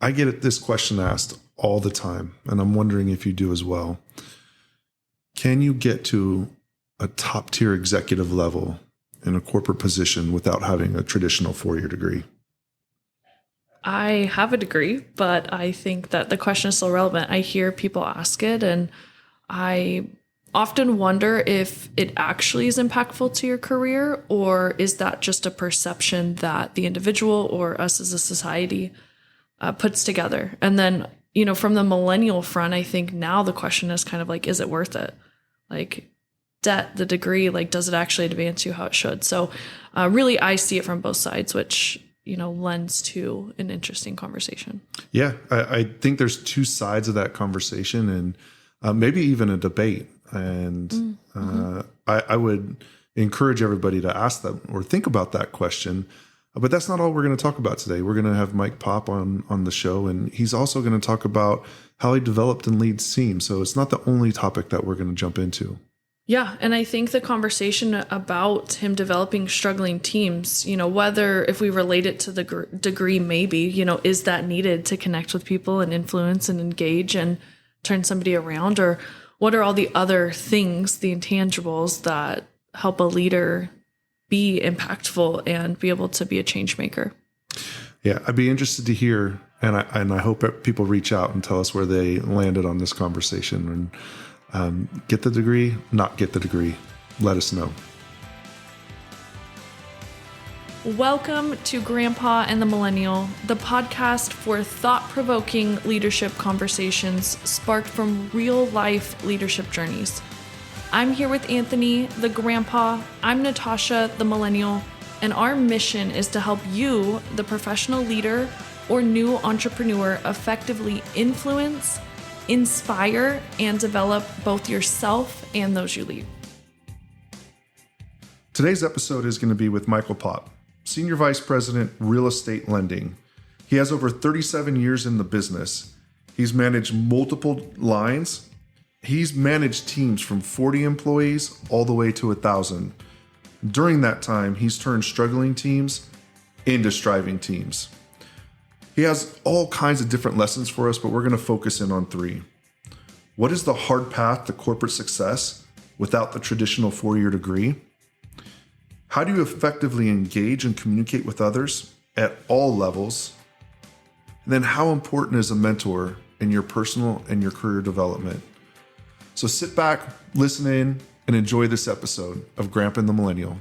I get this question asked all the time, and I'm wondering if you do as well. Can you get to a top tier executive level in a corporate position without having a traditional 4-year degree? I have a degree, but I think that the question is still relevant. I hear people ask it, and I often wonder if it actually is impactful to your career, or is that just a perception that the individual or us as a society puts together. And then, from the millennial front, I think now the question is kind of like, is it worth it? Like, the degree, like, does it actually advance you how it should? So really, I see it from both sides, which lends to an interesting conversation. Yeah, I think there's two sides of that conversation, and maybe even a debate. And I would encourage everybody to ask them or think about that question. But that's not all we're going to talk about today. We're going to have Mike Popp on the show, and he's also going to talk about how he developed and leads teams. So it's not the only topic that we're going to jump into. Yeah. And I think the conversation about him developing struggling teams, whether if we relate it to the degree, maybe, is that needed to connect with people and influence and engage and turn somebody around? Or what are all the other things, the intangibles that help a leader be impactful and be able to be a change maker? Yeah, I'd be interested to hear, and I hope that people reach out and tell us where they landed on this conversation. And get the degree, not get the degree. Let us know. Welcome to Grandpa and the Millennial, the podcast for thought-provoking leadership conversations sparked from real-life leadership journeys. I'm here with Anthony, the Grandpa. I'm Natasha, the Millennial, and our mission is to help you, the professional leader or new entrepreneur, effectively influence, inspire, and develop both yourself and those you lead. Today's episode is going to be with Michael Popp, Senior Vice President, Real Estate Lending. He has over 37 years in the business. He's managed multiple lines. He's managed teams from 40 employees all the way to 1,000. During that time, he's turned struggling teams into striving teams. He has all kinds of different lessons for us, but we're going to focus in on 3. What is the hard path to corporate success without the traditional 4-year degree? How do you effectively engage and communicate with others at all levels? And then how important is a mentor in your personal and your career development? So sit back, listen in, and enjoy this episode of Grandpa and the Millennial.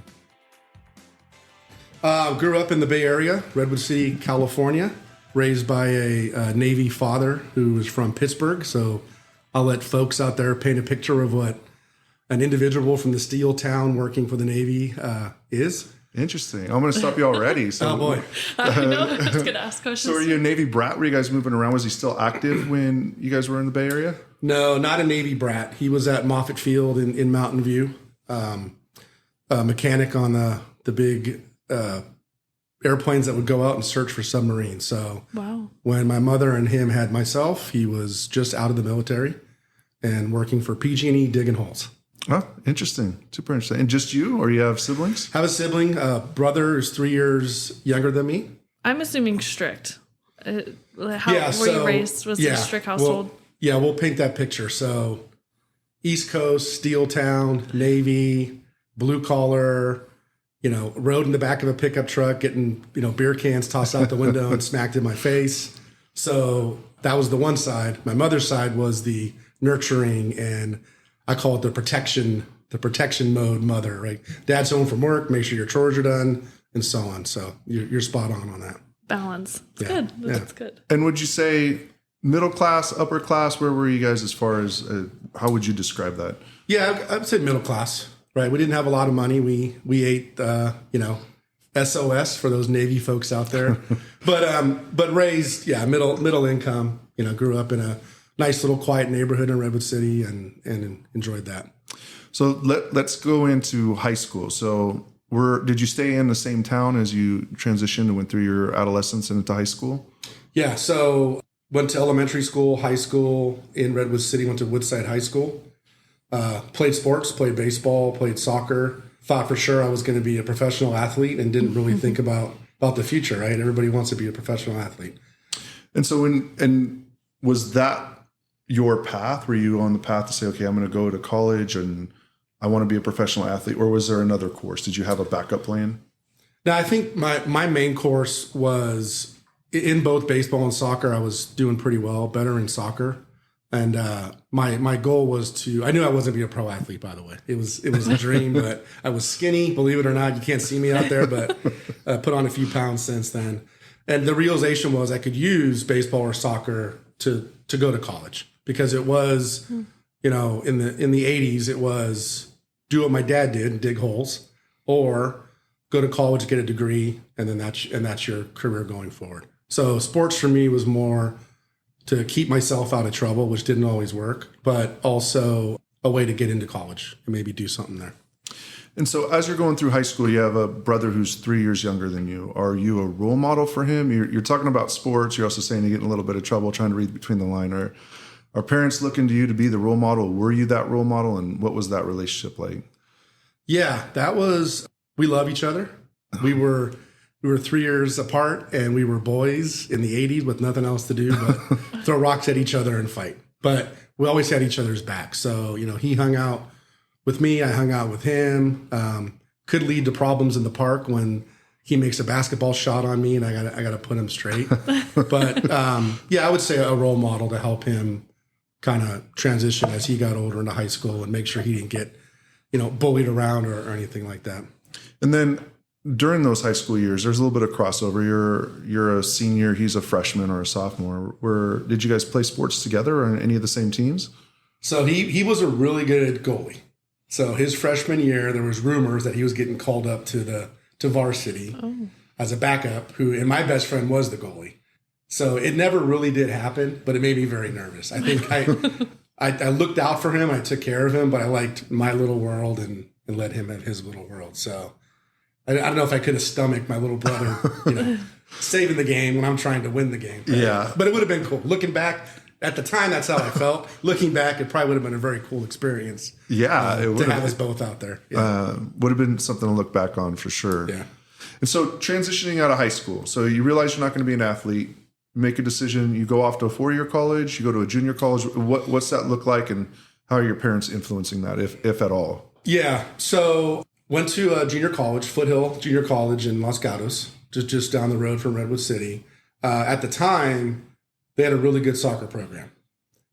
Grew up in the Bay Area, Redwood City, California, raised by a Navy father who was from Pittsburgh. So I'll let folks out there paint a picture of what an individual from the steel town working for the Navy is. Interesting. I'm going to stop you already. So, oh, boy. I know. I was going to ask questions. So were you a Navy brat? Were you guys moving around? Was he still active when you guys were in the Bay Area? No, not a Navy brat. He was at Moffett Field in Mountain View, a mechanic on the big airplanes that would go out and search for submarines. So wow. When my mother and him had myself, he was just out of the military and working for PG&E digging holes. Oh, interesting. Super interesting. And just you, or you have siblings? Have a sibling. Brother is 3 years younger than me. I'm assuming strict. Were you raised? Was it a strict household? We'll paint that picture. So East Coast, steel town, Navy, blue collar, rode in the back of a pickup truck, getting, beer cans tossed out the window and smacked in my face. So that was the one side. My mother's side was the nurturing, and I call it the protection mode mother, right? Dad's home from work, make sure your chores are done, and so on. So you're spot on that. Balance. It's good. That's good. And would you say middle class, upper class? Where were you guys as far as, how would you describe that? Yeah, I'd say middle class, right? We didn't have a lot of money. We ate, SOS for those Navy folks out there, but raised, middle income, grew up in a nice little quiet neighborhood in Redwood City and enjoyed that. So let's go into high school. So did you stay in the same town as you transitioned and went through your adolescence and into high school? Yeah. So went to elementary school, high school in Redwood City, went to Woodside High School, played sports, played baseball, played soccer, thought for sure I was going to be a professional athlete and didn't really think about the future, right? Everybody wants to be a professional athlete. And so was that your path? Were you on the path to say, okay, I'm going to go to college and I want to be a professional athlete? Or was there another course? Did you have a backup plan? No, I think my main course was in both baseball and soccer. I was doing pretty well, better in soccer. And my goal was I knew I wasn't going to be a pro athlete, by the way. It was a dream, but I was skinny, believe it or not. You can't see me out there, but put on a few pounds since then. And the realization was I could use baseball or soccer to go to college, because it was, in the 80s, it was do what my dad did and dig holes, or go to college, get a degree, and then that's your career going forward. So sports for me was more to keep myself out of trouble, which didn't always work, but also a way to get into college and maybe do something there. And so as you're going through high school, you have a brother who's 3 years younger than you. Are you a role model for him? You're talking about sports. You're also saying you get in a little bit of trouble trying to read between the line. Are parents looking to you to be the role model? Were you that role model? And what was that relationship like? Yeah, we love each other. We were 3 years apart, and we were boys in the 80s with nothing else to do but throw rocks at each other and fight. But we always had each other's back. So, he hung out with me, I hung out with him. Could lead to problems in the park when he makes a basketball shot on me and I got to put him straight. But I would say a role model to help him kind of transition as he got older into high school and make sure he didn't get, bullied around or anything like that. And then during those high school years, there's a little bit of crossover. You're a senior, he's a freshman or a sophomore. Did you guys play sports together or on any of the same teams? So he was a really good goalie. So his freshman year, there was rumors that he was getting called up to varsity as a backup, and my best friend was the goalie. So it never really did happen, but it made me very nervous. I think I looked out for him. I took care of him, but I liked my little world and let him have his little world. So I don't know if I could have stomached my little brother, saving the game when I'm trying to win the game. But it would have been cool. Looking back, at the time, that's how I felt. Looking back, it probably would have been a very cool experience. Yeah, it would to have us both out there. Yeah. Would have been something to look back on for sure. Yeah. And so transitioning out of high school, so you realize you're not going to be an athlete, make a decision, you go off to a 4-year college, you go to a junior college. What's that look like, and how are your parents influencing that, if at all? Yeah. So went to a junior college, Foothill Junior College in Los Gatos, just down the road from Redwood City. At the time, they had a really good soccer program.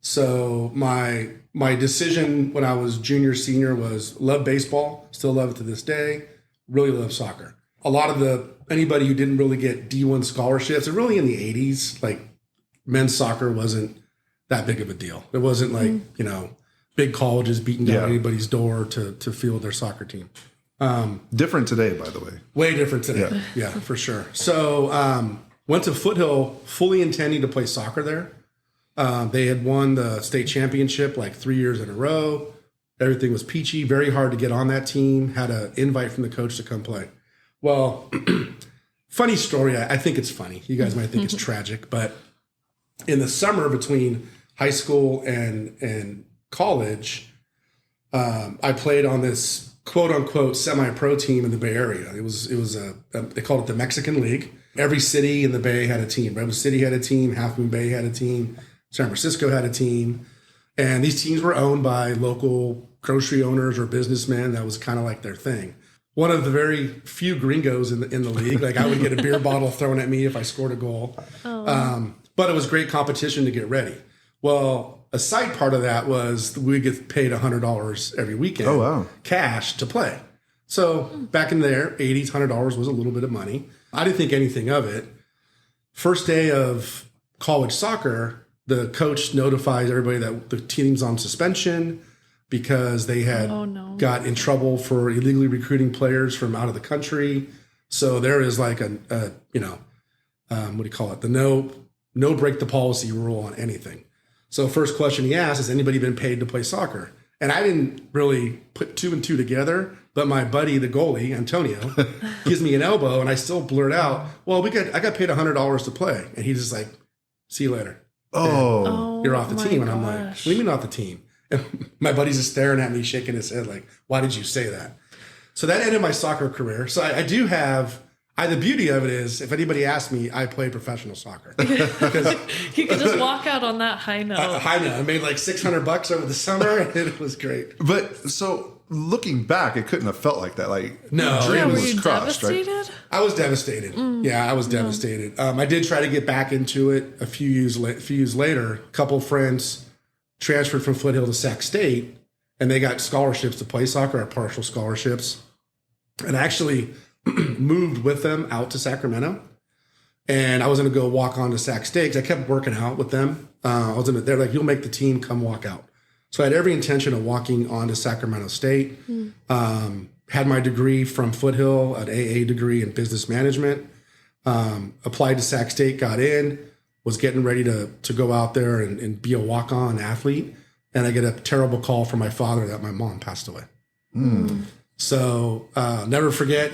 So my decision when I was junior, senior was love baseball, still love it to this day, really love soccer. A lot of anybody who didn't really get D1 scholarships, and really in the 80s, like men's soccer wasn't that big of a deal. It wasn't like, big colleges beating down anybody's door to field their soccer team. Different today, by the way. Way different today. Yeah, for sure. So went to Foothill fully intending to play soccer there. They had won the state championship like 3 years in a row. Everything was peachy, very hard to get on that team. Had an invite from the coach to come play. Well, funny story. I think it's funny. You guys might think it's tragic, but in the summer between high school and college, I played on this quote unquote semi-pro team in the Bay Area. It was they called it the Mexican League. Every city in the Bay had a team. Redwood City had a team. Half Moon Bay had a team. San Francisco had a team. And these teams were owned by local grocery owners or businessmen. That was kind of like their thing. One of the very few gringos in the league. Like I would get a beer bottle thrown at me if I scored a goal. But it was great competition to get ready. Well, a side part of that was we get paid $100 every weekend, cash to play. So back in there, $80, $100 was a little bit of money. I didn't think anything of it. First day of college soccer, the coach notifies everybody that the team's on suspension because they had got in trouble for illegally recruiting players from out of the country. So there is like what do you call it? The no break the policy rule on anything. So first question he asked is, anybody been paid to play soccer? And I didn't really put two and two together, but my buddy, the goalie, Antonio, gives me an elbow and I still blurt out, well, I got paid $100 to play. And he's just like, see you later. You're off the team. And I'm like, what do you mean off the team? And my buddy's just staring at me, shaking his head like, why did you say that? So that ended my soccer career. So I The beauty of it is, if anybody asks me, I played professional soccer. Because You could just walk out on that high note. I made like $600 over the summer, and it was great. But so looking back, it couldn't have felt like that. Like No. the dream Were was you crushed, right? devastated? I was devastated. Yeah, I was devastated. I did try to get back into it a few years later. A couple of friends transferred from Foothill to Sac State, and they got scholarships to play soccer, or partial scholarships. And I actually moved with them out to Sacramento. And I was going to go walk on to Sac State because I kept working out with them. They're like, you'll make the team, come walk out. So I had every intention of walking on to Sacramento State. Had my degree from Foothill, an AA degree in business management. Applied to Sac State, got in, was getting ready to go out there and be a walk-on athlete. And I get a terrible call from my father that my mom passed away. So never forget,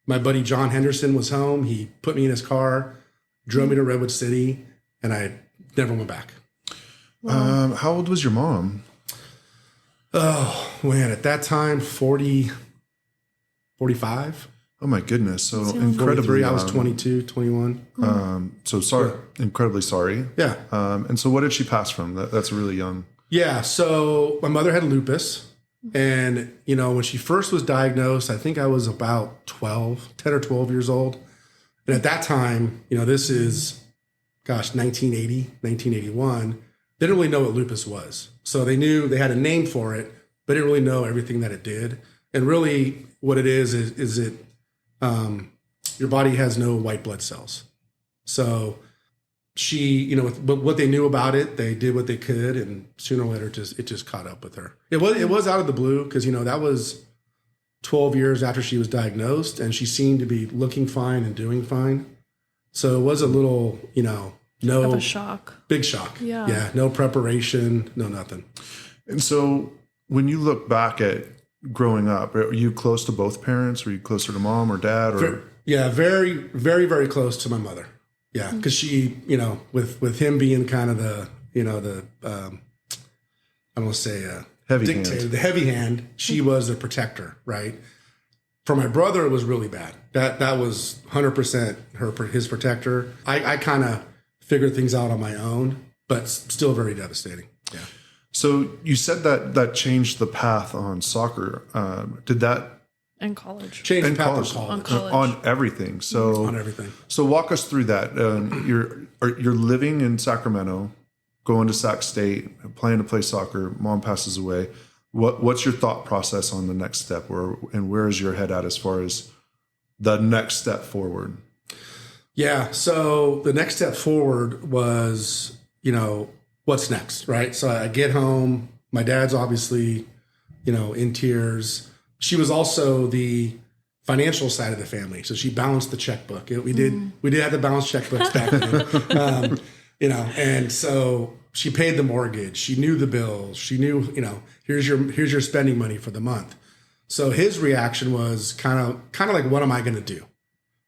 my buddy John Henderson was home. He put me in his car, drove me to Redwood City, and I never went back. How old was your mom? Oh, man, at that time, 45. Oh my goodness. So That's incredibly 43, I was 22, 21. So sorry, incredibly sorry. Yeah. And so what did she pass from? That's really young. Yeah, so my mother had lupus. And, when she first was diagnosed, I think I was about 10 or 12 years old. And at that time, this is, 1980, 1981. They didn't really know what lupus was. So they knew they had a name for it, but didn't really know everything that it did. And really what it is it your body has no white blood cells. So she, with what they knew about it, they did what they could, and sooner or later, it just caught up with her. It was out of the blue because that was 12 years after she was diagnosed, and she seemed to be looking fine and doing fine. So it was a little, no Of a shock. big shock. Yeah. No preparation, no nothing. And so when you look back at growing up, are you close to both parents? Were you closer to mom or dad? Or Yeah, very, very, very close to my mother. Yeah, because she, with him being kind of the, I'm gonna say Heavy dictator, hand. the heavy hand. She was the protector, right? For my brother, it was really bad. That was 100% his protector. I kind of figured things out on my own, but still very devastating. Yeah. So you said that changed the path on soccer. Did that In college. Change the in path college? on college. On everything? So On everything. So walk us through that. You're living in Sacramento, going to Sac State, planning to play soccer. Mom passes away. What's your thought process on the next step, and where is your head at as far as the next step forward? Yeah. So the next step forward was, what's next, right? So I get home. My dad's obviously, in tears. She was also the financial side of the family, so she balanced the checkbook. We did have to balance checkbooks back then, and so she paid the mortgage. She knew the bills. She knew, here's your spending money for the month. So his reaction was kind of like, what am I going to do,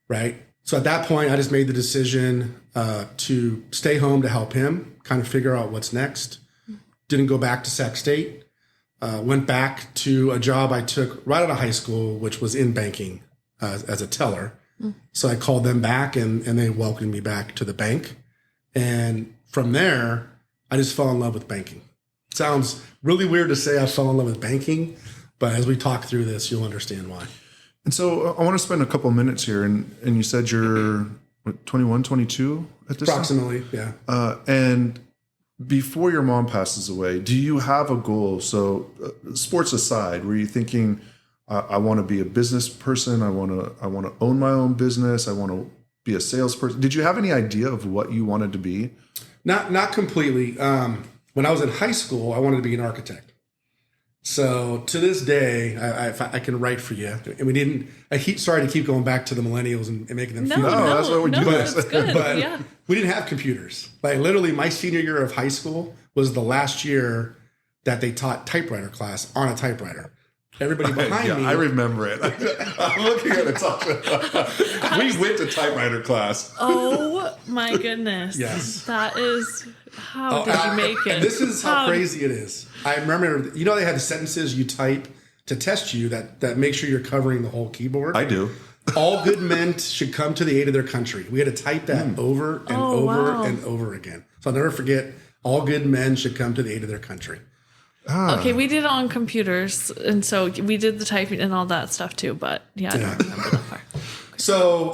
right? So at that point, I just made the decision to stay home to help him kind of figure out what's next. Didn't go back to Sac State. Went back to a job I took right out of high school, which was in banking as a teller. So I called them back and they welcomed me back to the bank. And from there, I just fell in love with banking. Sounds really weird to say I fell in love with banking, but as we talk through this, you'll understand why. And so I want to spend a couple minutes here. And you said you're 21, 22 at this Approximately, yeah. And before your mom passes away, do you have a goal? So sports aside, were you thinking, I want to be a business person. I want to own my own business. I want to be a salesperson. Did you have any idea of what you wanted to be? Not completely. When I was in high school, I wanted to be an architect. So to this day, I can write for you. And we didn't. Sorry to keep going back to the millennials and making them feel. that's what we do. That's good. But Yeah. we didn't have computers. Like literally, my senior year of high school was the last year that they taught typewriter class on a typewriter. Everybody behind me. I remember it. I'm looking at it. We went to typewriter class. Oh my goodness. Yes. That is, how did you make it? And this is how crazy it is. I remember, they had the sentences you type to test you that make sure you're covering the whole keyboard. I do. All good men should come to the aid of their country. We had to type that over and and over again. So I'll never forget, all good men should come to the aid of their country. Okay, we did it on computers, and so we did the typing and all that stuff too, but I don't remember that far. So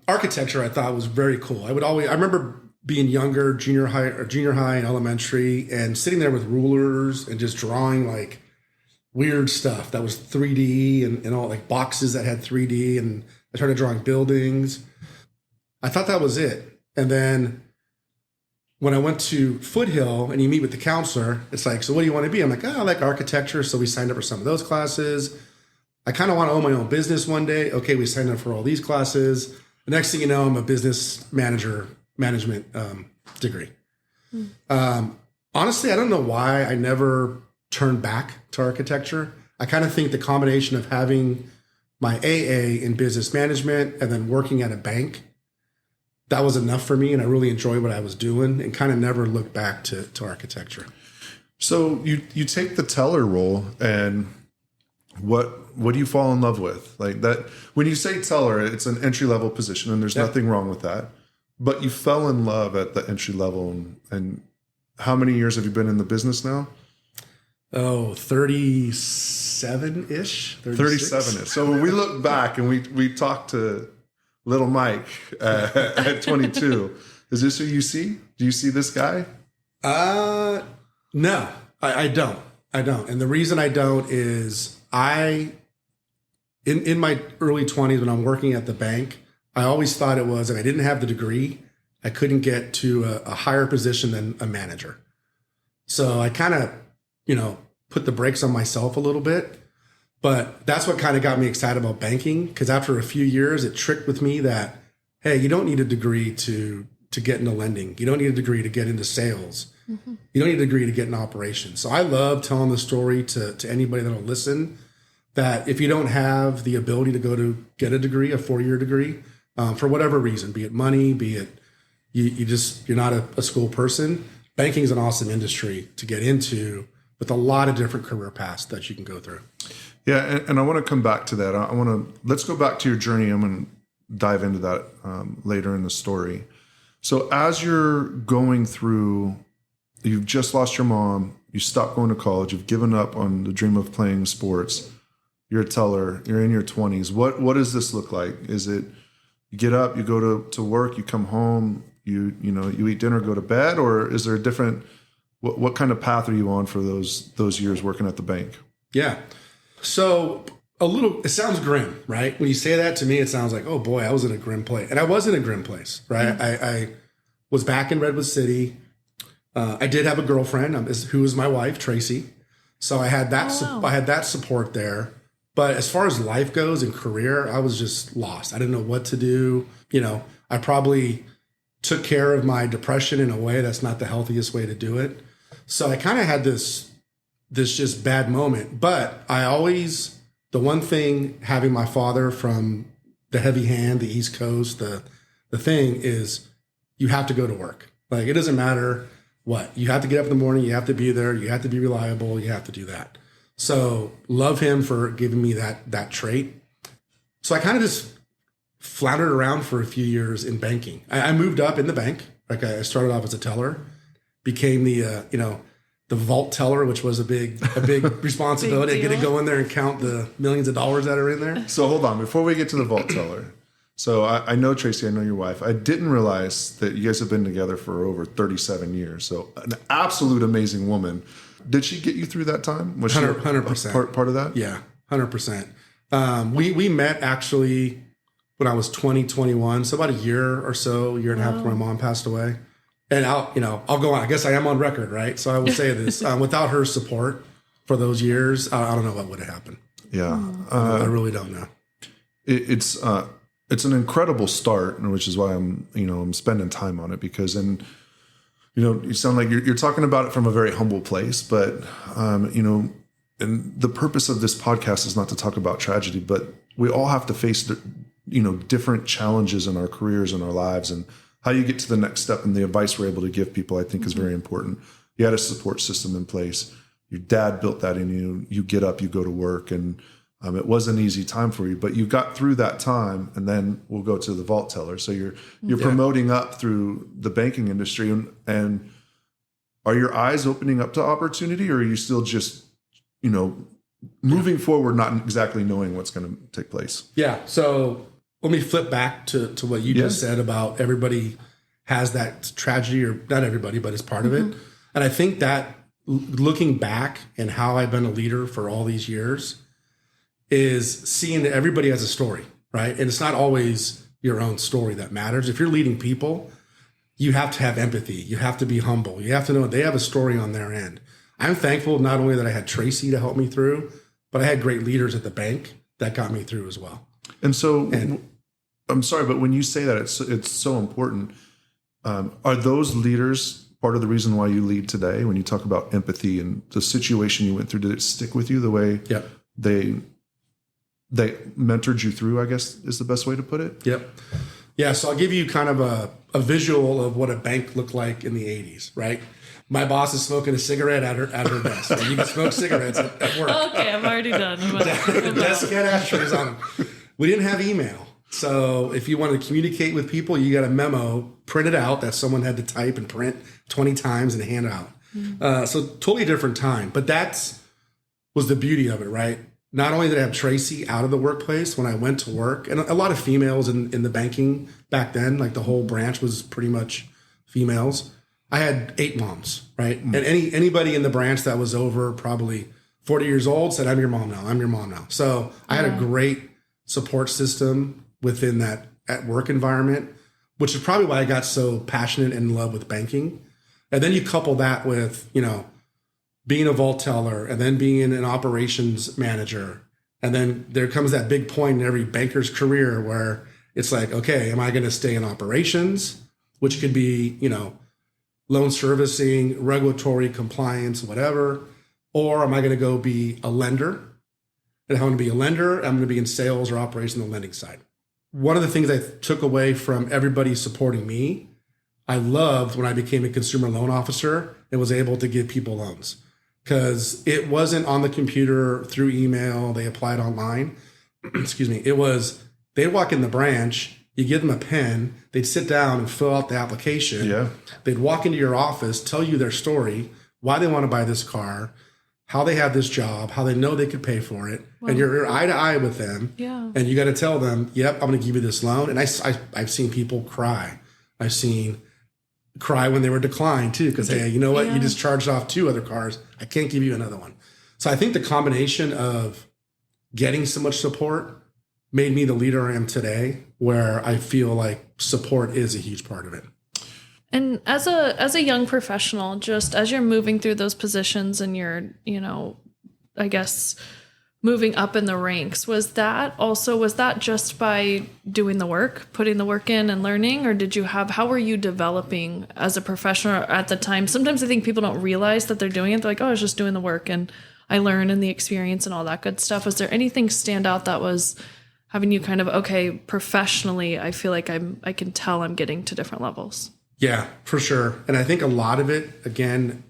architecture I thought was very cool. I remember being younger, junior high and elementary, and sitting there with rulers and just drawing like weird stuff that was 3D and all, like boxes that had 3D, and I started drawing buildings. I thought that was it. And then when I went to Foothill and you meet with the counselor, it's like, so what do you want to be? I'm like, I like architecture. So we signed up for some of those classes. I kind of want to own my own business one day. Okay, we signed up for all these classes. The next thing you know, I'm a business management degree. Honestly, I don't know why I never turned back to architecture. I kind of think the combination of having my AA in business management and then working at a bank, that was enough for me. And I really enjoyed what I was doing and kind of never looked back to architecture. So you take the teller role, and what do you fall in love with? Like that, when you say teller, it's an entry level position, and there's nothing wrong with that. But you fell in love at the entry level, and how many years have you been in the business now? 37-ish. 37-ish. So when we look back and we talked to little Mike at 22, is this who you see? Do you see this guy? No, I don't. And the reason I don't is in my early 20s when I'm working at the bank, I always thought it was, and I didn't have the degree, I couldn't get to a higher position than a manager. So I kind of, put the brakes on myself a little bit. But that's what kind of got me excited about banking, because after a few years, it tricked with me that, hey, you don't need a degree to get into lending. You don't need a degree to get into sales. Mm-hmm. You don't need a degree to get in operations. So I love telling the story to anybody that'll listen, that if you don't have the ability to go to get a degree, a 4-year degree, for whatever reason, be it money, be it you're not a school person, banking is an awesome industry to get into with a lot of different career paths that you can go through. Yeah, and I want to come back to that. Let's go back to your journey. I'm going to dive into that later in the story. So as you're going through, you've just lost your mom, you stopped going to college, you've given up on the dream of playing sports, you're a teller, you're in your 20s. What does this look like? Is it you get up, you go to work, you come home, you eat dinner, go to bed, or is there a different, what kind of path are you on for those years working at the bank? Yeah. So it sounds grim, right? When you say that to me, it sounds like, oh boy, I was in a grim place. And I was in a grim place, right? Mm-hmm. I was back in Redwood City. I did have a girlfriend who was my wife, Tracy. So I had that, I had that support there. But as far as life goes and career, I was just lost. I didn't know what to do. I probably took care of my depression in a way that's not the healthiest way to do it. So I kind of had this just bad moment. But the one thing, having my father from the heavy hand, the East Coast, the thing is you have to go to work. Like, it doesn't matter what. You have to get up in the morning. You have to be there. You have to be reliable. You have to do that. So love him for giving me that trait. So I kind of just floundered around for a few years in banking. I moved up in the bank. Like, I started off as a teller, became the vault teller, which was a big responsibility. I get to go in there and count the millions of dollars that are in there. So hold on, before we get to the vault teller. So I know Tracy, I know your wife. I didn't realize that you guys have been together for over 37 years. So an absolute amazing woman. Did she get you through that time? Was 100%. Part of that? Yeah, 100%. We met actually when I was 21, so about a year and a half before my mom passed away. And I'll go on. I guess I am on record, right? So I will say this: without her support for those years, I don't know what would have happened. Yeah, I really don't know. It's an incredible start, which is why I'm spending time on it, because you sound like you're talking about it from a very humble place, but and the purpose of this podcast is not to talk about tragedy, but we all have to face different challenges in our careers and our lives, and how you get to the next step, and the advice we're able to give people, I think, is very important. You had a support system in place. Your dad built that in you. You get up, you go to work, and It was an easy time for you, but you got through that time, and then we'll go to the vault teller. So you're promoting up through the banking industry, and are your eyes opening up to opportunity, or are you still just, moving forward, not exactly knowing what's going to take place? Yeah. So let me flip back to what you just said about everybody has that tragedy, or not everybody, but it's part of it. And I think that looking back and how I've been a leader for all these years is seeing that everybody has a story, right? And it's not always your own story that matters. If you're leading people, you have to have empathy. You have to be humble. You have to know they have a story on their end. I'm thankful not only that I had Tracy to help me through, but I had great leaders at the bank that got me through as well. And so, I'm sorry, but when you say that, it's so important. Are those leaders part of the reason why you lead today? When you talk about empathy and the situation you went through, did it stick with you the way they mentored you through, I guess is the best way to put it? Yep. Yeah. So I'll give you kind of a visual of what a bank looked like in the 80s, right? My boss is smoking a cigarette at her desk. And you can smoke cigarettes at work. Okay, I'm already done. Desk had ashtrays on them. We didn't have email. So if you wanted to communicate with people, you got a memo printed out that someone had to type and print 20 times and hand out. So totally different time. But was the beauty of it, right? Not only did I have Tracy out of the workplace when I went to work, and a lot of females in the banking back then, like the whole branch was pretty much females. I had 8 moms, right? And anybody in the branch that was over probably 40 years old said, I'm your mom now. I'm your mom now. So I had a great support system within that at work environment, which is probably why I got so passionate and in love with banking. And then you couple that with, being a vault teller and then being an operations manager. And then there comes that big point in every banker's career where it's like, okay, am I going to stay in operations, which could be, loan servicing, regulatory compliance, whatever, or am I going to go be a lender? And if I want to be a lender, I'm going to be in sales or operations on the lending side. One of the things I took away from everybody supporting me, I loved when I became a consumer loan officer and was able to give people loans, because it wasn't on the computer through email. They applied online. Excuse me. It was, they'd walk in the branch, you give them a pen, they'd sit down and fill out the application. Yeah. They'd walk into your office, tell you their story, why they want to buy this car, how they have this job, how they know they could pay for it. Wow. And you're eye to eye with them. Yeah. And you got to tell them, yep, I'm going to give you this loan. And I've seen people cry. I've seen cry when they were declined too, because, hey, you know what? You just charged off 2 other cars. I can't give you another one. So I think the combination of getting so much support made me the leader I am today, where I feel like support is a huge part of it. And as a young professional, just as you're moving through those positions and you're, I guess moving up in the ranks, was that just by doing the work, putting the work in and learning, or how were you developing as a professional at the time? Sometimes I think people don't realize that they're doing it. They're like, oh, I was just doing the work and I learned and the experience and all that good stuff. Was there anything stand out that was having you kind of, okay, professionally, I feel like I can tell I'm getting to different levels? Yeah, for sure. And I think a lot of it, again,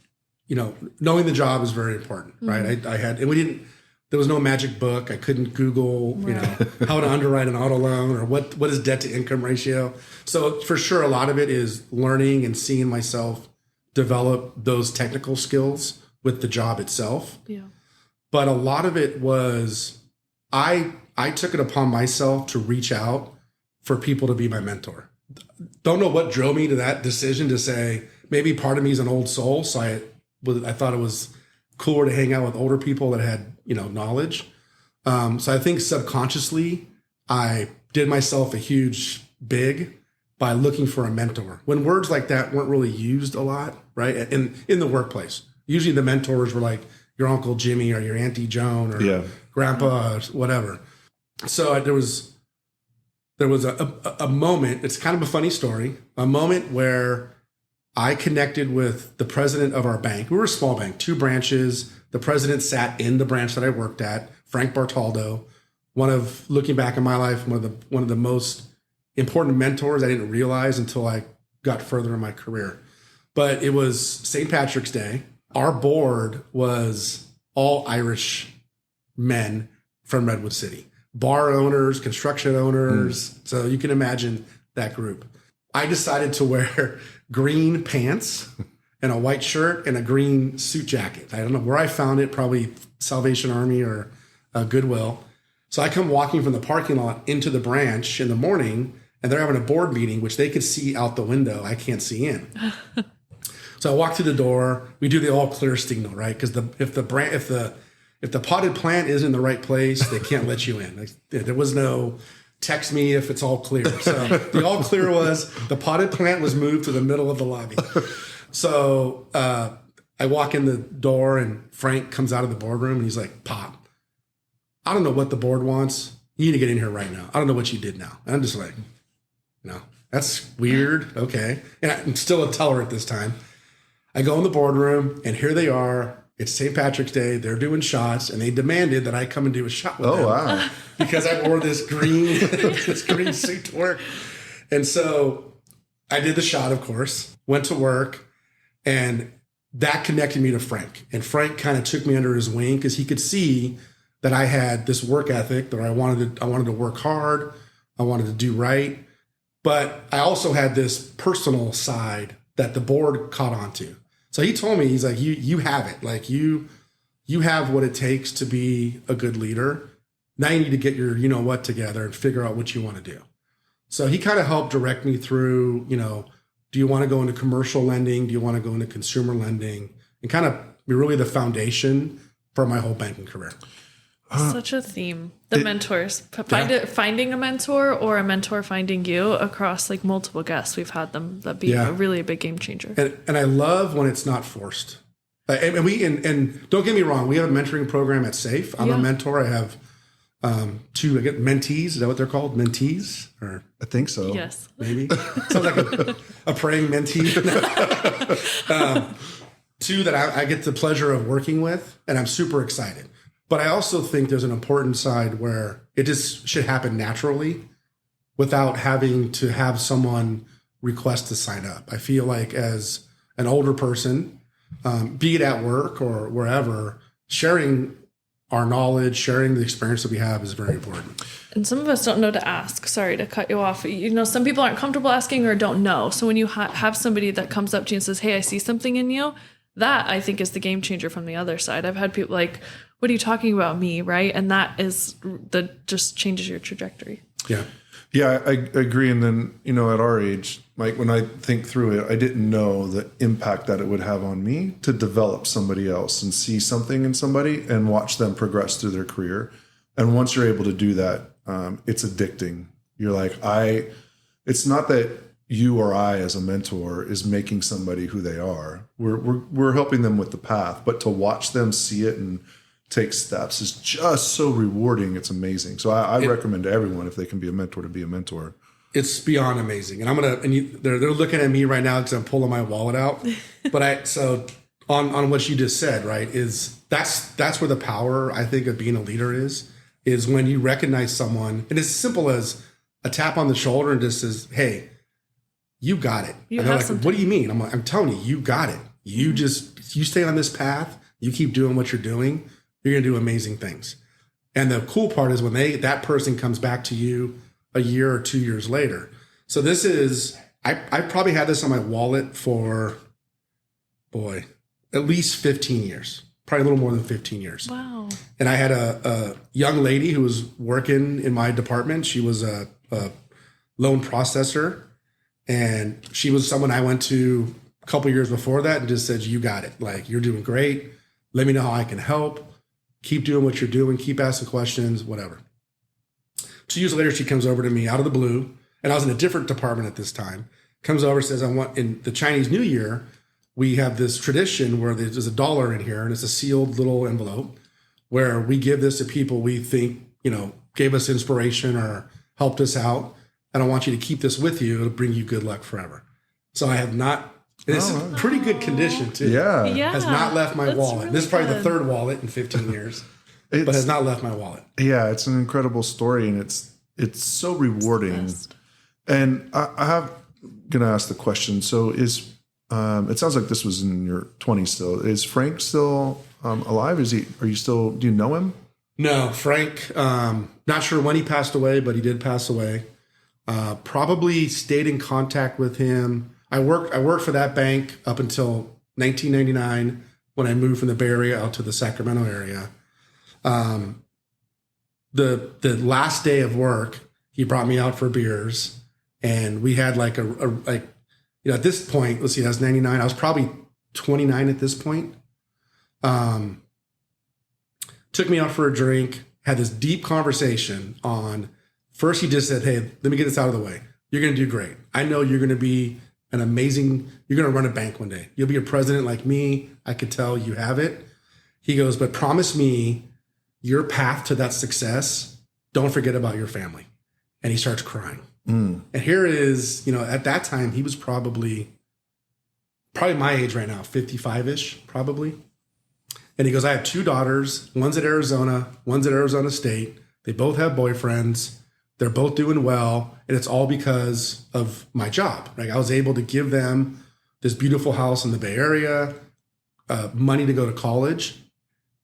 knowing the job is very important, right? There was no magic book. I couldn't Google, how to underwrite an auto loan or what is debt to income ratio. So for sure, a lot of it is learning and seeing myself develop those technical skills with the job itself. Yeah. But a lot of it was, I took it upon myself to reach out for people to be my mentor. Don't know what drove me to that decision to say, maybe part of me is an old soul. So I thought it was cooler to hang out with older people that had, knowledge. So I think subconsciously I did myself a huge big by looking for a mentor, when words like that weren't really used a lot, right? In the workplace, usually the mentors were like your Uncle Jimmy or your Auntie Joan or Grandpa, or whatever. So there was a moment, it's kind of a funny story, a moment where I connected with the president of our bank. We were a small bank, 2 branches. The president sat in the branch that I worked at, Frank Bartaldo, looking back in my life, one of the most important mentors I didn't realize until I got further in my career. But it was St. Patrick's Day. Our board was all Irish men from Redwood City. Bar owners, construction owners. So you can imagine that group. I decided to wear green pants and a white shirt and a green suit jacket. I don't know where I found it, probably Salvation Army or Goodwill. So I come walking from the parking lot into the branch in the morning, and they're having a board meeting, which they could see out the window. I can't see in. So I walk through the door. We do the all clear signal, right? Because if the potted plant is in the right place, they can't let you in. There was no text me if it's all clear. So the all clear was the potted plant was moved to the middle of the lobby. So I walk in the door, and Frank comes out of the boardroom, and he's like, Pop, I don't know what the board wants. You need to get in here right now. I don't know what you did now. And I'm just like, no, that's weird. Okay. And I'm still a teller at this time. I go in the boardroom, and here they are. It's St. Patrick's Day. They're doing shots, and they demanded that I come and do a shot with them. Oh, wow. Because I wore this green suit to work. And so I did the shot, of course, went to work, and that connected me to Frank. And Frank kind of took me under his wing because he could see that I had this work ethic, that I wanted to work hard. I wanted to do right. But I also had this personal side that the board caught on to. So he told me, he's like, you have it. Like you have what it takes to be a good leader. Now you need to get your, what together and figure out what you want to do. So he kind of helped direct me through, do you want to go into commercial lending? Do you want to go into consumer lending? And kind of be really the foundation for my whole banking career. Such a theme. The mentors. Finding a mentor or a mentor finding you across like multiple guests. We've had them that be really a big game changer. And I love when it's not forced. And don't get me wrong, we have a mentoring program at SAFE. I'm a mentor. I have two mentees. Is that what they're called? Mentees? Or I think so. Yes. Maybe. Sounds like a praying mentee. Two that I get the pleasure of working with, and I'm super excited. But I also think there's an important side where it just should happen naturally without having to have someone request to sign up. I feel like as an older person, be it at work or wherever, sharing our knowledge, sharing the experience that we have is very important. And some of us don't know to ask. Sorry to cut you off. Some people aren't comfortable asking or don't know. So when you have somebody that comes up to you and says, hey, I see something in you, that I think is the game changer from the other side. I've had people like, what are you talking about me? Right. And that just changes your trajectory. Yeah. Yeah, I agree. And then, at our age, Mike, when I think through it, I didn't know the impact that it would have on me to develop somebody else and see something in somebody and watch them progress through their career. And once you're able to do that, it's addicting. You're like, it's not that you or I as a mentor is making somebody who they are. We're helping them with the path, but to watch them see it and take steps is just so rewarding. It's amazing. So I recommend to everyone, if they can be a mentor, to be a mentor. It's beyond amazing. And they're looking at me right now because I'm pulling my wallet out. But so on what you just said, right, is that's where the power, I think, of being a leader is when you recognize someone, and it's as simple as a tap on the shoulder and just says, hey, you got it. And they're like, what do you mean? I'm telling you, you got it. You stay on this path, you keep doing what you're doing, you're going to do amazing things. And the cool part is when that person comes back to you a year or 2 years later. So this is, I probably had this on my wallet for, at least 15 years, probably a little more than 15 years. Wow. And I had a young lady who was working in my department. She was a loan processor, and she was someone I went to a couple years before that and just said, you got it. Like, you're doing great. Let me know how I can help. Keep doing what you're doing. Keep asking questions, whatever. 2 years later, she comes over to me out of the blue, and I was in a different department at this time. Comes over, says, in the Chinese New Year, we have this tradition where there's $1 in here, and it's a sealed little envelope where we give this to people we think, gave us inspiration or helped us out. And I want you to keep this with you. It'll bring you good luck forever. So I have not, it's in pretty good condition too. Yeah. Has not left my wallet. Really This is probably the third wallet in 15 years, but has not left my wallet. Yeah, it's an incredible story, and it's so rewarding. And I have going to ask the question. So it sounds like this was in your 20s still. Is Frank still alive? Do you know him? No, Frank, not sure when he passed away, but he did pass away. Probably stayed in contact with him. I worked for that bank up until 1999 when I moved from the Bay Area out to the Sacramento area. The last day of work, he brought me out for beers, and we had like at this point, let's see, that was 99. I was probably 29 at this point. Took me out for a drink, had this deep conversation on, first he just said, hey, let me get this out of the way. You're going to do great. I know you're going to be you're going to run a bank one day. You'll be a president like me. I could tell you have it. He goes, but promise me your path to that success, don't forget about your family. And he starts crying. And here is, at that time, he was probably my age right now, 55-ish, probably. And he goes, I have 2 daughters. One's at Arizona. One's at Arizona State. They both have boyfriends. They're both doing well. And it's all because of my job. Like, I was able to give them this beautiful house in the Bay Area, money to go to college.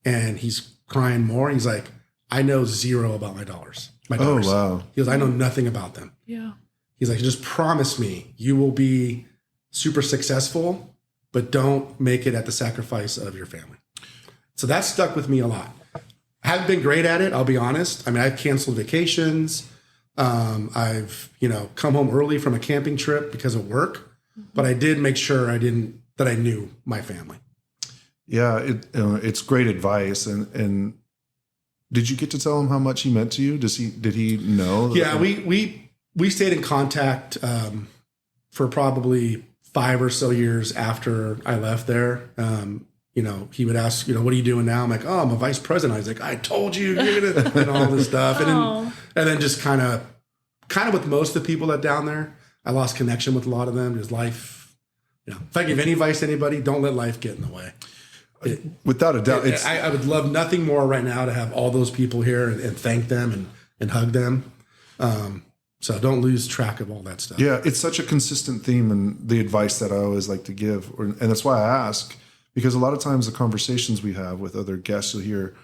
And he's crying more. He's like, I know zero about my daughters. Oh, wow. He goes, I know nothing about them. Yeah. He's like, just promise me you will be super successful, but don't make it at the sacrifice of your family. So that stuck with me a lot. I haven't been great at it, I'll be honest. I mean, I've canceled vacations. I've, come home early from a camping trip because of work, but I did make sure that I knew my family. Yeah, it's great advice. And did you get to tell him how much he meant to you? Did he know? Yeah, we stayed in contact for probably 5 or so years after I left there. He would ask, what are you doing now? I'm like, oh, I'm a vice president. I was like, I told you, you're gonna, and all this stuff. And then just kind of with most of the people that down there, I lost connection with a lot of them. Just life, if I give any advice to anybody, don't let life get in the way. Without a doubt. I would love nothing more right now to have all those people here and thank them and hug them. So don't lose track of all that stuff. Yeah, it's such a consistent theme in the advice that I always like to give. And that's why I ask, because a lot of times the conversations we have with other guests, you'll hear,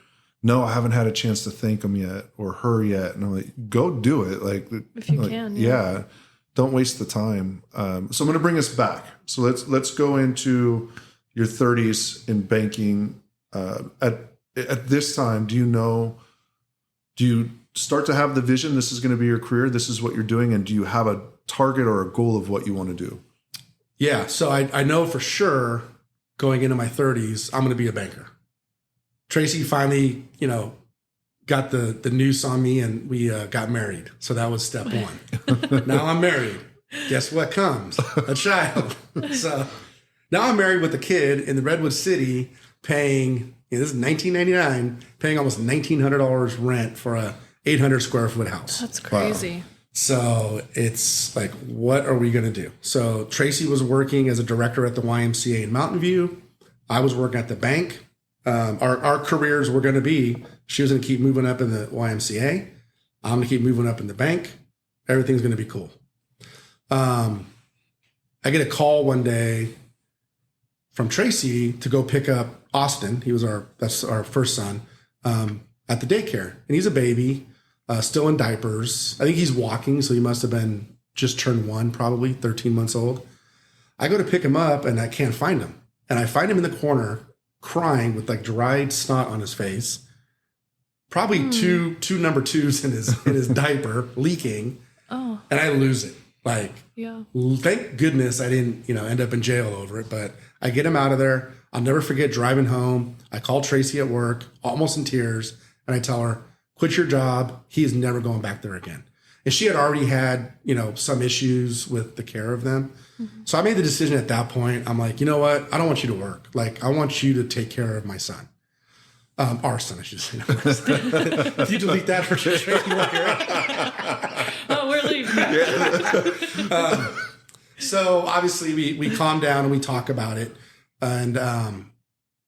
no, I haven't had a chance to thank them yet or her yet. And I'm like, go do it. Like, if you can. Yeah. Don't waste the time. So I'm going to bring us back. So let's go into your 30s in banking. At this time, do you start to have the vision? This is going to be your career. This is what you're doing. And do you have a target or a goal of what you want to do? Yeah. So I know for sure going into my 30s, I'm going to be a banker. Tracy finally, got the noose on me and we got married. So that was step 1. Now I'm married. Guess what comes? A child. So now I'm married with a kid in the Redwood City paying, this is 1999, paying almost $1,900 rent for a 800 square foot house. That's crazy. Wow. So it's like, what are we going to do? So Tracy was working as a director at the YMCA in Mountain View. I was working at the bank. Our careers were going to be, she was going to keep moving up in the YMCA. I'm going to keep moving up in the bank. Everything's going to be cool. I get a call one day from Tracy to go pick up Austin. That's our first son, at the daycare. And he's a baby. Still in diapers. I think he's walking, so he must have been just turned 1, probably 13 months old. I go to pick him up and I can't find him. And I find him in the corner crying with like dried snot on his face. Probably two number 2s in his diaper leaking. Oh. And I lose it. Like, yeah. Thank goodness I didn't, end up in jail over it, but I get him out of there. I'll never forget driving home. I call Tracy at work, almost in tears, and I tell her, quit your job. He is never going back there again. And she had already had, some issues with the care of them. Mm-hmm. So I made the decision at that point. I'm like, you know what? I don't want you to work. Like, I want you to take care of my son. Our son, I should say. If you delete that for sure. Oh, we're leaving. So obviously we calm down and we talk about it. And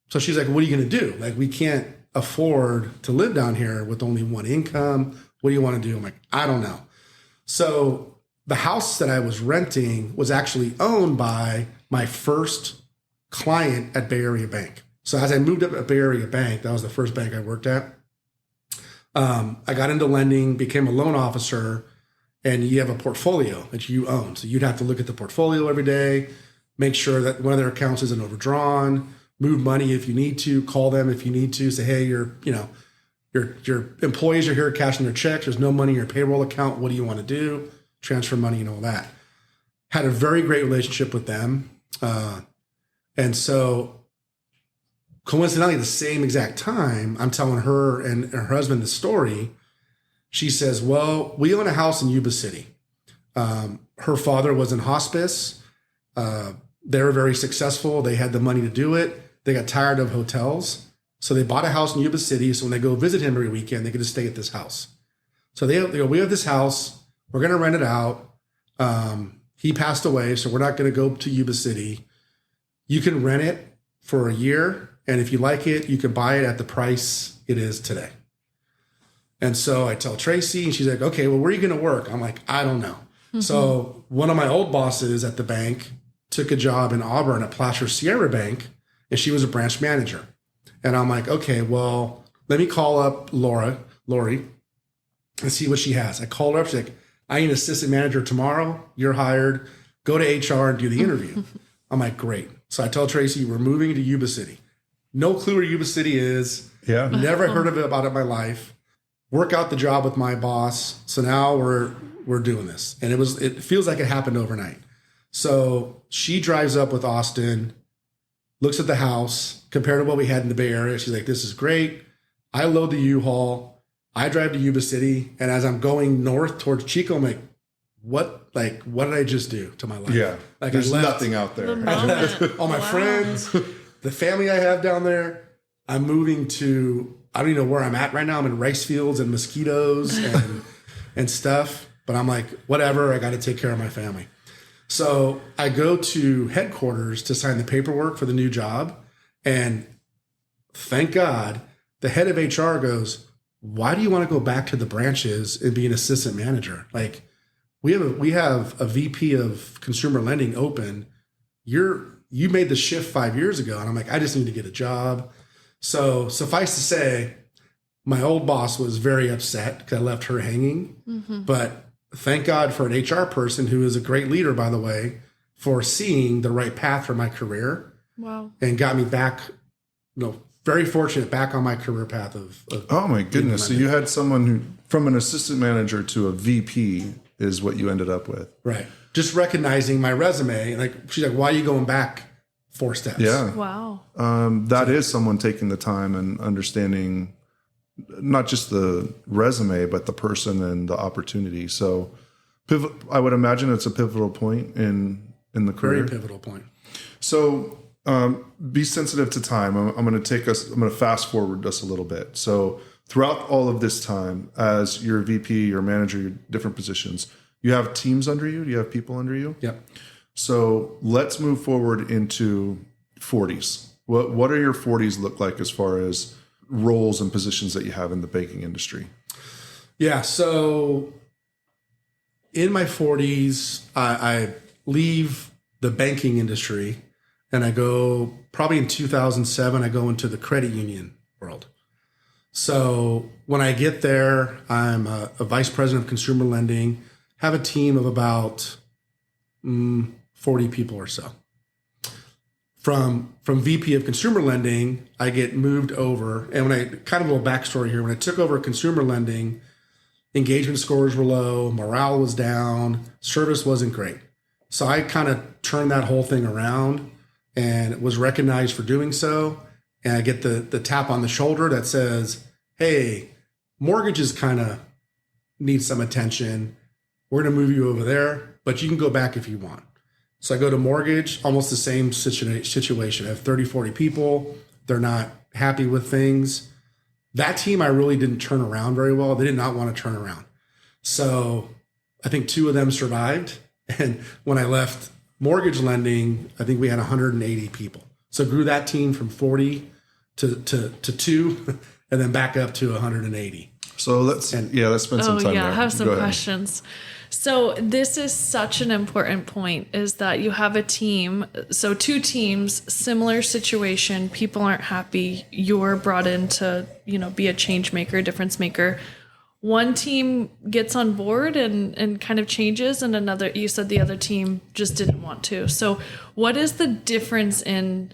so she's like, what are you going to do? Like, we can't afford to live down here with only one income. What do you want to do? I'm like, I don't know. So the house that I was renting was actually owned by my first client at Bay Area Bank. So as I moved up at Bay Area Bank, that was the first bank I worked at. I got into lending, became a loan officer, and you have a portfolio that you own. So you'd have to look at the portfolio every day, make sure that one of their accounts isn't overdrawn, move money if you need to, call them if you need to, say, hey, your employees are here cashing their checks. There's no money in your payroll account. What do you want to do? Transfer money and all that. Had a very great relationship with them. And so coincidentally, the same exact time, I'm telling her and her husband the story. She says, well, we own a house in Yuba City. Her father was in hospice. They were very successful. They had the money to do it. They got tired of hotels. So they bought a house in Yuba City. So when they go visit him every weekend, they get to stay at this house. So they go, we have this house. We're going to rent it out. He passed away, so we're not going to go to Yuba City. You can rent it for a year. And if you like it, you can buy it at the price it is today. And so I tell Tracy, and she's like, okay, well, where are you going to work? I'm like, I don't know. Mm-hmm. So one of my old bosses at the bank took a job in Auburn at Placer Sierra Bank, and she was a branch manager. And I'm like, okay, well, let me call up Lori, and see what she has. I called her up. She's like, I need an assistant manager tomorrow. You're hired. Go to HR and do the interview. I'm like, great. So I tell Tracy, we're moving to Yuba City. No clue where Yuba City is. Yeah. Never heard of it about it in my life. Work out the job with my boss. So now we're doing this. And it feels like it happened overnight. So she drives up with Austin, looks at the house, compared to what we had in the Bay Area. She's like, this is great. I load the U-Haul. I drive to Yuba City. And as I'm going north towards Chico, I'm like, what did I just do to my life? Yeah. Like there's I left nothing out there. all my friends, the family I have down there. I'm moving to, I don't even know where I'm at right now. I'm in rice fields and mosquitoes and stuff. But I'm like, whatever, I got to take care of my family. So I go to headquarters to sign the paperwork for the new job. And thank God, the head of HR goes, why do you want to go back to the branches and be an assistant manager? Like, we have a VP of consumer lending open. You made the shift 5 years ago. And I'm like, I just need to get a job. So suffice to say, my old boss was very upset because I left her hanging. Mm-hmm. But thank God for an HR person who is a great leader, by the way, for seeing the right path for my career. Wow. And got me back, very fortunate, back on my career path of oh my goodness. So you had someone who, from an assistant manager to a VP is what you ended up with. Right. Just recognizing my resume. Like, she's like, why are you going back 4 steps? Yeah. Wow. That is someone taking the time and understanding not just the resume, but the person and the opportunity. So I would imagine it's a pivotal point in the career. Very pivotal point. So be sensitive to time. I'm going to fast forward us a little bit. So throughout all of this time, as your VP, your manager, your different positions, you have teams under you? Do you have people under you? Yep. So let's move forward into 40s. What are your 40s look like as far as roles and positions that you have in the banking industry? Yeah. So in my 40s, I leave the banking industry and I go, probably in 2007, I go into the credit union world. So when I get there, I'm a vice president of consumer lending, have a team of about 40 people or so. From VP of consumer lending, I get moved over. And when I kind of a little backstory here, when I took over consumer lending, engagement scores were low, morale was down, service wasn't great. So I kind of turned that whole thing around and was recognized for doing so. And I get the tap on the shoulder that says, hey, mortgages kind of need some attention. We're going to move you over there, but you can go back if you want. So I go to mortgage, almost the same situation. I have 30, 40 people. They're not happy with things. That team, I really didn't turn around very well. They did not want to turn around. So I think 2 of them survived. And when I left mortgage lending, I think we had 180 people. So grew that team from 40 to 2 and then back up to 180. So let's spend some time there. I have some questions. So this is such an important point, is that you have a team. So two teams, similar situation, people aren't happy. You're brought in to, be a change maker, difference maker. One team gets on board and kind of changes, and another, you said the other team just didn't want to. So what is the difference in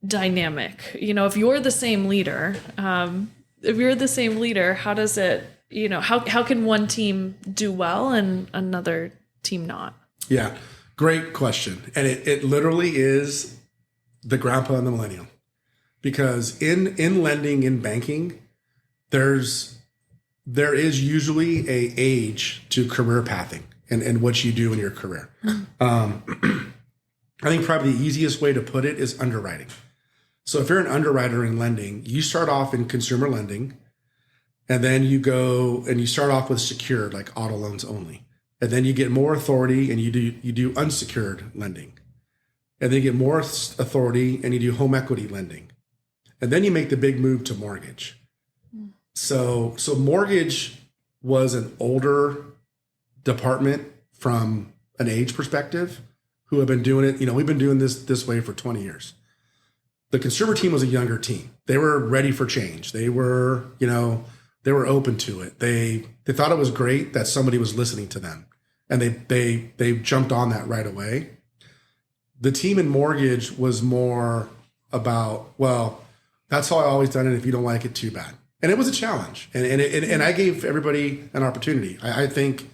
dynamic? If you're the same leader, how does it, how can one team do well and another team not? Yeah, great question. And it literally is the Grandpa and the Millennial. Because in lending, in banking, there is usually a age to career pathing and what you do in your career. I think probably the easiest way to put it is underwriting. So if you're an underwriter in lending, you start off in consumer lending, and then you go and you start off with secured, like auto loans only. And then you get more authority and you do unsecured lending. And then you get more authority and you do home equity lending. And then you make the big move to mortgage. So mortgage was an older department from an age perspective who have been doing it. We've been doing this way for 20 years. The consumer team was a younger team. They were ready for change. They were, they were open to it. They thought it was great that somebody was listening to them, and they jumped on that right away. The team in mortgage was more about, well, that's how I always done it. If you don't like it, too bad. And it was a challenge, and I gave everybody an opportunity. I think,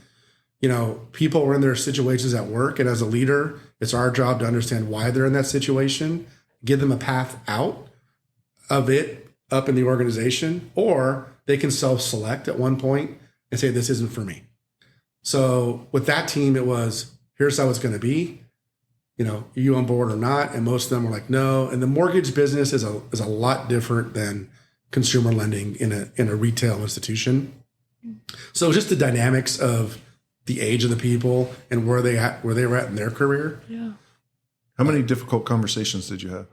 people were in their situations at work, and as a leader, it's our job to understand why they're in that situation, give them a path out of it up in the organization, or they can self-select at one point and say, this isn't for me. So with that team, it was, here's how it's going to be. Are you on board or not? And most of them were like, no. And the mortgage business is a lot different than consumer lending in a retail institution. So just the dynamics of the age of the people and where they were at in their career. Yeah. How many difficult conversations did you have?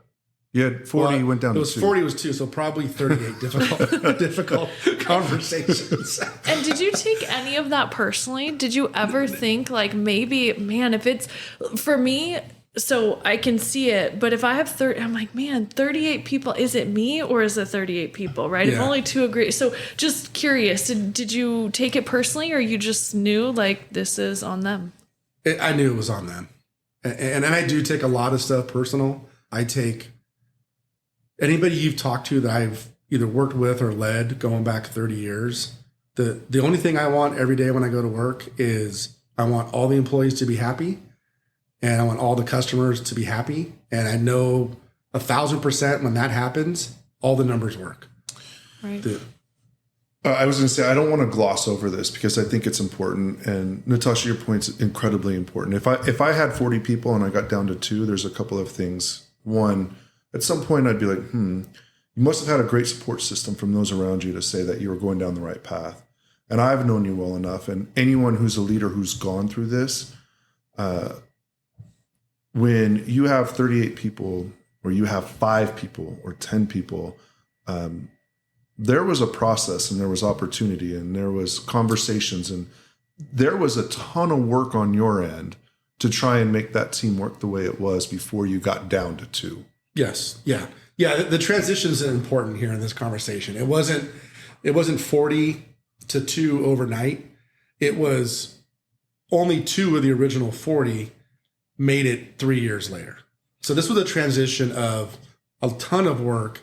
You had 40, you went down to 2. 40 was 2, so probably 38 difficult conversations. And did you take any of that personally? Did you ever think like, maybe, man, if it's for me, so I can see it, but if I have 30, I'm like, man, 38 people, is it me or is it 38 people, right? Yeah. If only 2 agree. So just curious, did you take it personally, or you just knew like this is on them? I knew it was on them. And I do take a lot of stuff personal. I take anybody you've talked to that I've either worked with or led going back 30 years. The only thing I want every day when I go to work is I want all the employees to be happy, and I want all the customers to be happy. And I know 1,000% when that happens, all the numbers work. Right. I was going to say, I don't want to gloss over this because I think it's important. And Natasha, your point's incredibly important. If I had 40 people and I got down to 2, there's a couple of things. One, at some point I'd be like, you must have had a great support system from those around you to say that you were going down the right path. And I've known you well enough. And anyone who's a leader who's gone through this, when you have 38 people or you have 5 people or 10 people, there was a process and there was opportunity and there was conversations and there was a ton of work on your end to try and make that team work the way it was before you got down to 2. Yes. Yeah. Yeah. The transitions are important here in this conversation. It wasn't 40 to 2 overnight. It was only 2 of the original 40 made it 3 years later. So this was a transition of a ton of work,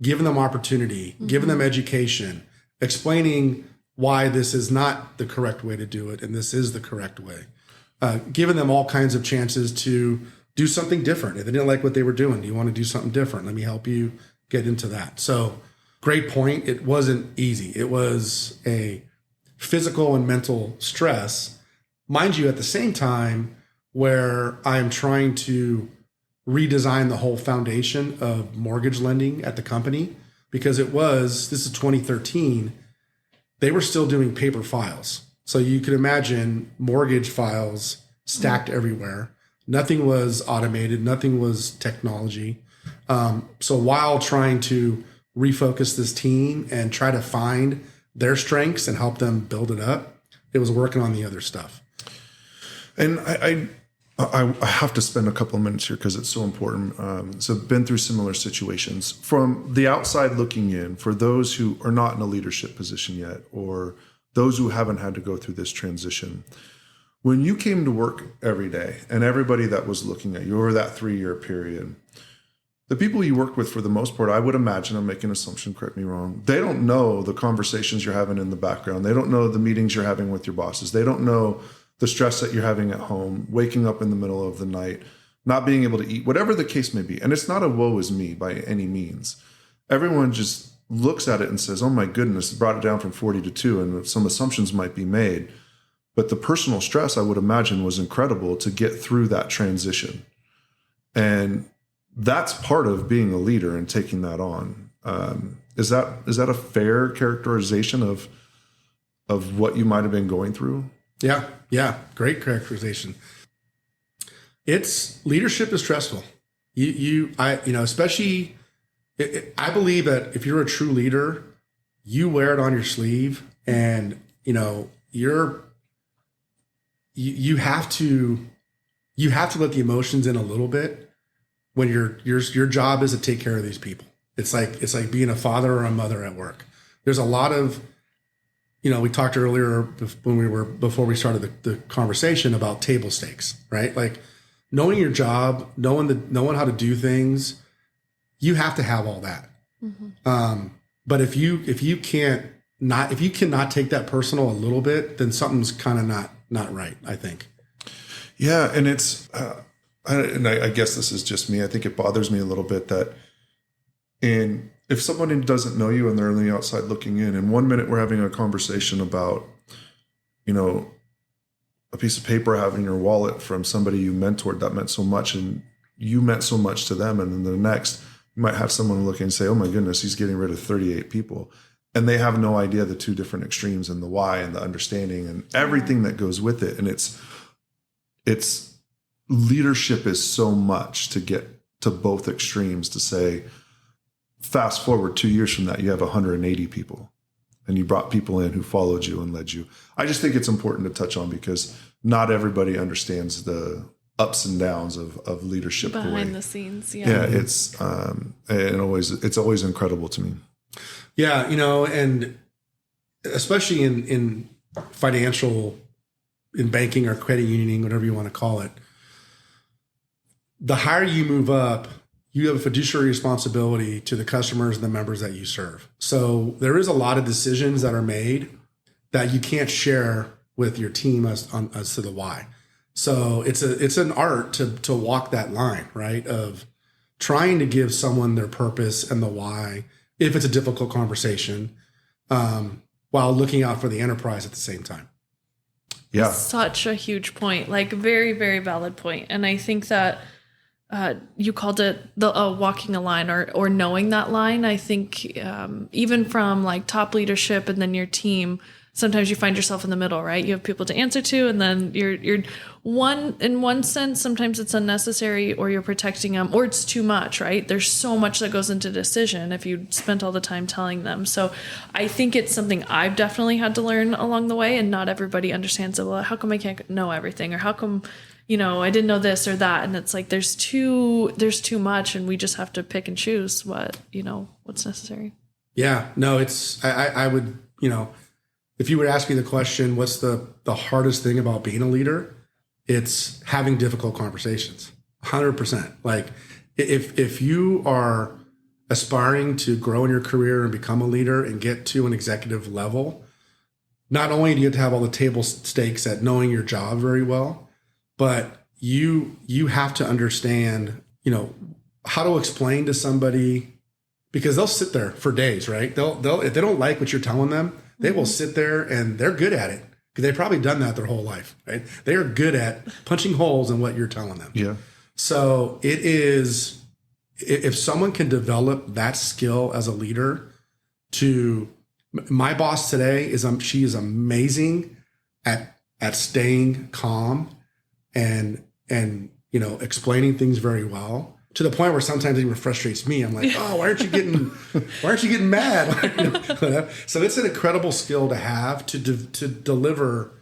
giving them opportunity, giving them education, explaining why this is not the correct way to do it and this is the correct way, giving them all kinds of chances to do something different. If they didn't like what they were doing, do you want to do something different? Let me help you get into that. So great point. It wasn't easy. It was a physical and mental stress, mind you, at the same time where I'm trying to redesign the whole foundation of mortgage lending at the company, because this is 2013, they were still doing paper files. So you could imagine mortgage files stacked everywhere. Nothing was automated. Nothing was technology. So while trying to refocus this team and try to find their strengths and help them build it up, it was working on the other stuff. And I have to spend a couple of minutes here because it's so important. So I've been through similar situations. From the outside looking in, for those who are not in a leadership position yet, or those who haven't had to go through this transition, when you came to work every day and everybody that was looking at you over that 3-year period, the people you worked with, for the most part, I would imagine, I'm making an assumption, correct me wrong, they don't know the conversations you're having in the background. They don't know the meetings you're having with your bosses. They don't know the stress that you're having at home, waking up in the middle of the night, not being able to eat, whatever the case may be. And it's not a woe is me by any means. Everyone just looks at it and says, oh my goodness, brought it down from 40 to 2, and some assumptions might be made. But the personal stress, I would imagine, was incredible to get through that transition. And that's part of being a leader and taking that on. Is that a fair characterization of what you might have been going through? Yeah. Great characterization. Leadership is stressful. Especially, I believe that if you're a true leader, you wear it on your sleeve, and you have to let the emotions in a little bit when your job is to take care of these people. It's like being a father or a mother at work. There's a lot of, we talked earlier before we started the conversation about table stakes, right? Like knowing your job, knowing how to do things, you have to have all that. Mm-hmm. But if you cannot take that personal a little bit, then something's kind of not right, I think. Yeah. And it's, I guess this is just me. I think it bothers me a little bit that if someone doesn't know you and they're on the outside looking in, and 1 minute we're having a conversation about, a piece of paper having your wallet from somebody you mentored that meant so much, and you meant so much to them. And then the next, you might have someone look and say, oh my goodness, he's getting rid of 38 people. And they have no idea the two different extremes and the why and the understanding and everything that goes with it. And it's leadership is so much to get to both extremes, to say, fast forward 2 years from that, you have 180 people and you brought people in who followed you and led you. I just think it's important to touch on because not everybody understands the ups and downs of leadership behind the scenes. Yeah. It's always incredible to me. Yeah. And especially in financial, in banking or credit unioning, whatever you want to call it, the higher you move up, you have a fiduciary responsibility to the customers and the members that you serve. So there is a lot of decisions that are made that you can't share with your team as to the why. So it's an art to walk that line, right? Of trying to give someone their purpose and the why, if it's a difficult conversation, while looking out for the enterprise at the same time. Yeah. Such a huge point, like very, very valid point. And I think that you called it the walking a line or knowing that line. I think even from like top leadership and then your team, sometimes you find yourself in the middle, right? You have people to answer to, and then you're in one sense, sometimes it's unnecessary or you're protecting them or it's too much, right? There's so much that goes into decision if you spent all the time telling them. So I think it's something I've definitely had to learn along the way, and not everybody understands it. Well, how come I can't know everything? Or how come, I didn't know this or that? And it's like, there's too much, and we just have to pick and choose what's necessary. Yeah, no, I would, if you would ask me the question, what's the hardest thing about being a leader? It's having difficult conversations. 100%. Like if you are aspiring to grow in your career and become a leader and get to an executive level, not only do you have to have all the table stakes at knowing your job very well, but you have to understand, how to explain to somebody, because they'll sit there for days, right? They'll if they don't like what you're telling them, they will sit there, and they're good at it because they've probably done that their whole life, right? They are good at punching holes in what you're telling them. Yeah. So it is, if someone can develop that skill as a leader my boss today she is amazing at staying calm and explaining things very well, to the point where sometimes it even frustrates me. I'm like, oh, why aren't you getting mad? So it's an incredible skill to have to deliver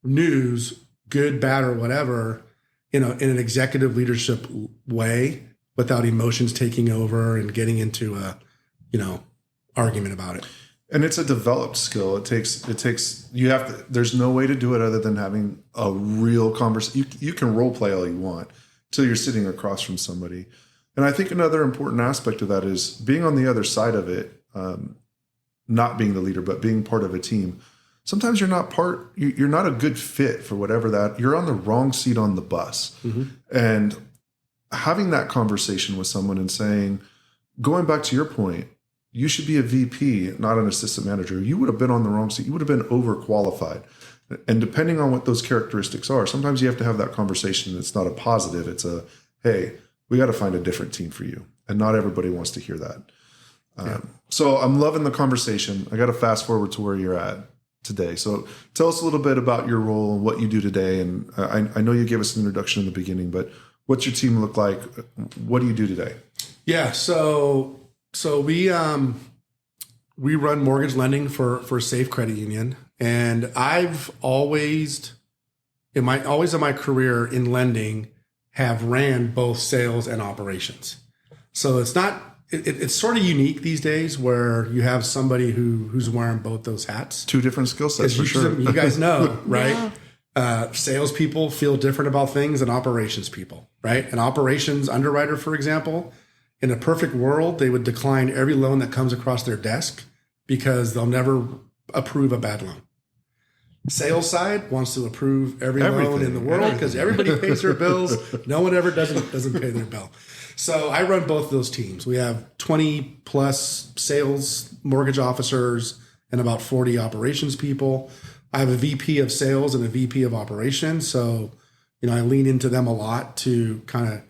news good, bad, or whatever, in an executive leadership way without emotions taking over and getting into a, argument about it. And it's a developed skill. It takes, you have to, there's no way to do it other than having a real conversation. You can role play all you want till you're sitting across from somebody. And I think another important aspect of that is being on the other side of it, not being the leader, but being part of a team. Sometimes you're not a good fit for whatever that, you're on the wrong seat on the bus. Mm-hmm. And having that conversation with someone and saying, going back to your point, you should be a VP, not an assistant manager. You would have been on the wrong seat. You would have been overqualified. And depending on what those characteristics are, sometimes you have to have that conversation. It's not a positive. It's a, hey, we got to find a different team for you. And not everybody wants to hear that. So I'm loving the conversation. I got to fast forward to where you're at today. So tell us a little bit about your role and what you do today. And I know you gave us an introduction in the beginning, but what's your team look like? What do you do today? Yeah. So we run mortgage lending for Safe Credit Union. And I've always in my career in lending have ran both sales and operations. So it's sort of unique these days where you have somebody who's wearing both those hats. Two different skill sets for sure. You guys know, right? Yeah. Salespeople feel different about things than operations people, right? An operations underwriter, for example, in a perfect world, they would decline every loan that comes across their desk because they'll never approve a bad loan. Sales side wants to approve every loan in the world because everybody pays their bills. No one ever doesn't pay their bill. So I run both of those teams. We have 20 plus sales mortgage officers and about 40 operations people. I have a VP of sales and a VP of operations. So, I lean into them a lot to kind of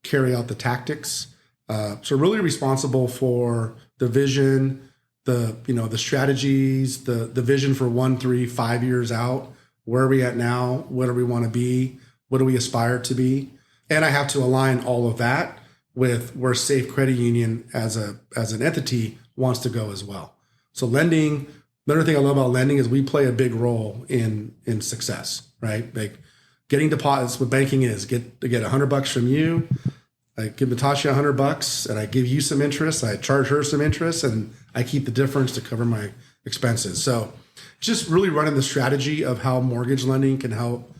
carry out the tactics. So really responsible for the vision, the strategies, the vision for 1, 3, 5 years out. Where are we at now? What do we want to be? What do we aspire to be? And I have to align all of that with where Safe Credit Union as an entity wants to go as well. So lending, the other thing I love about lending is we play a big role in success, right? Like getting deposits, what banking is, get $100 from you. I give Natasha $100 and I give you some interest. I charge her some interest and I keep the difference to cover my expenses. So it's just really running the strategy of how mortgage lending can help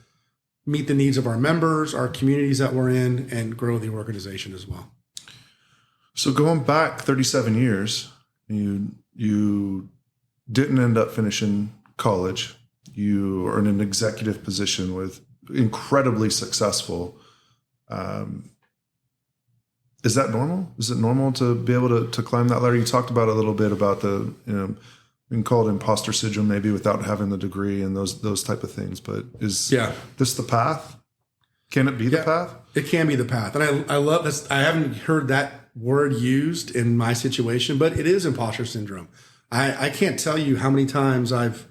meet the needs of our members, our communities that we're in, and grow the organization as well. So going back 37 years, you didn't end up finishing college. You are in an executive position with incredibly successful. Is that normal? Is it normal to be able to climb that ladder? You talked about a little bit about the, we can call it imposter syndrome, maybe without having the degree and those type of things. But is this the path? Can it be the path? It can be the path. And I love this. I haven't heard that word used in my situation, but it is imposter syndrome. I can't tell you how many times I've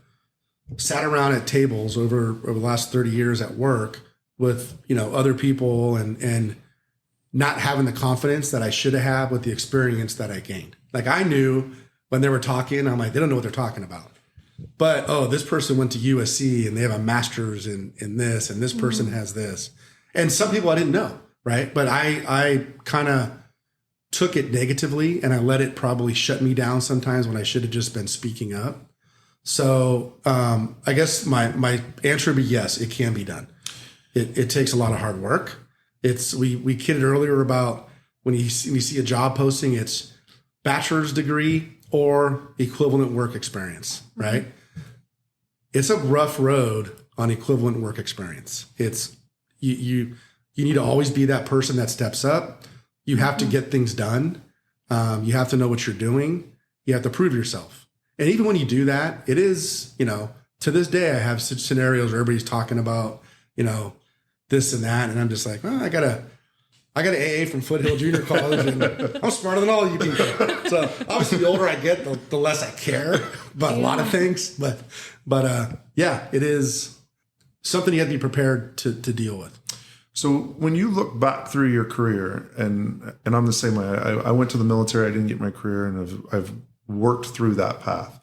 sat around at tables over the last 30 years at work with, other people and not having the confidence that I should have had with the experience that I gained. Like I knew when they were talking, I'm like, they don't know what they're talking about. But, this person went to USC and they have a master's in this, and this person has this. And some people I didn't know, right? But I kind of took it negatively and I let it probably shut me down sometimes when I should have just been speaking up. So I guess my answer would be yes, it can be done. It takes a lot of hard work. We kidded earlier about when you see a job posting, it's bachelor's degree or equivalent work experience, right? It's a rough road on equivalent work experience. It's you need to always be that person that steps up. You have to get things done. You have to know what you're doing. You have to prove yourself. And even when you do that, it is, to this day, I have such scenarios where everybody's talking about, this and that. And I'm just like, I got an AA from Foothill Junior College and I'm smarter than all of you people. So obviously the older I get, the less I care about a lot of things. But it is something you have to be prepared to deal with. So when you look back through your career, and I'm the same way, I went to the military, I didn't get my career, and I've worked through that path.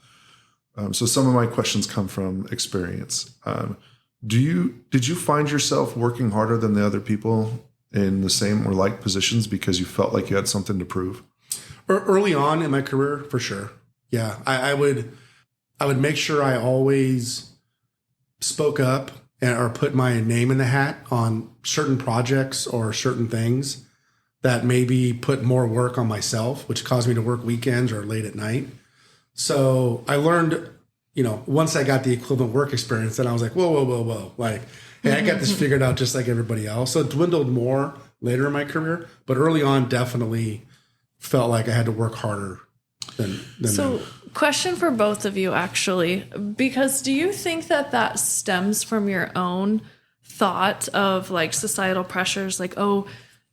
So some of my questions come from experience. Did you find yourself working harder than the other people in the same or like positions because you felt like you had something to prove? Early on in my career, for sure. Yeah, I would make sure I always spoke up or put my name in the hat on certain projects or certain things that maybe put more work on myself, which caused me to work weekends or late at night. So I learned, once I got the equivalent work experience, then I was like, whoa. Like, hey, I got this figured out just like everybody else. So it dwindled more later in my career, but early on, definitely felt like I had to work harder than So, question for both of you, actually, because do you think that stems from your own thought of like societal pressures, like, oh,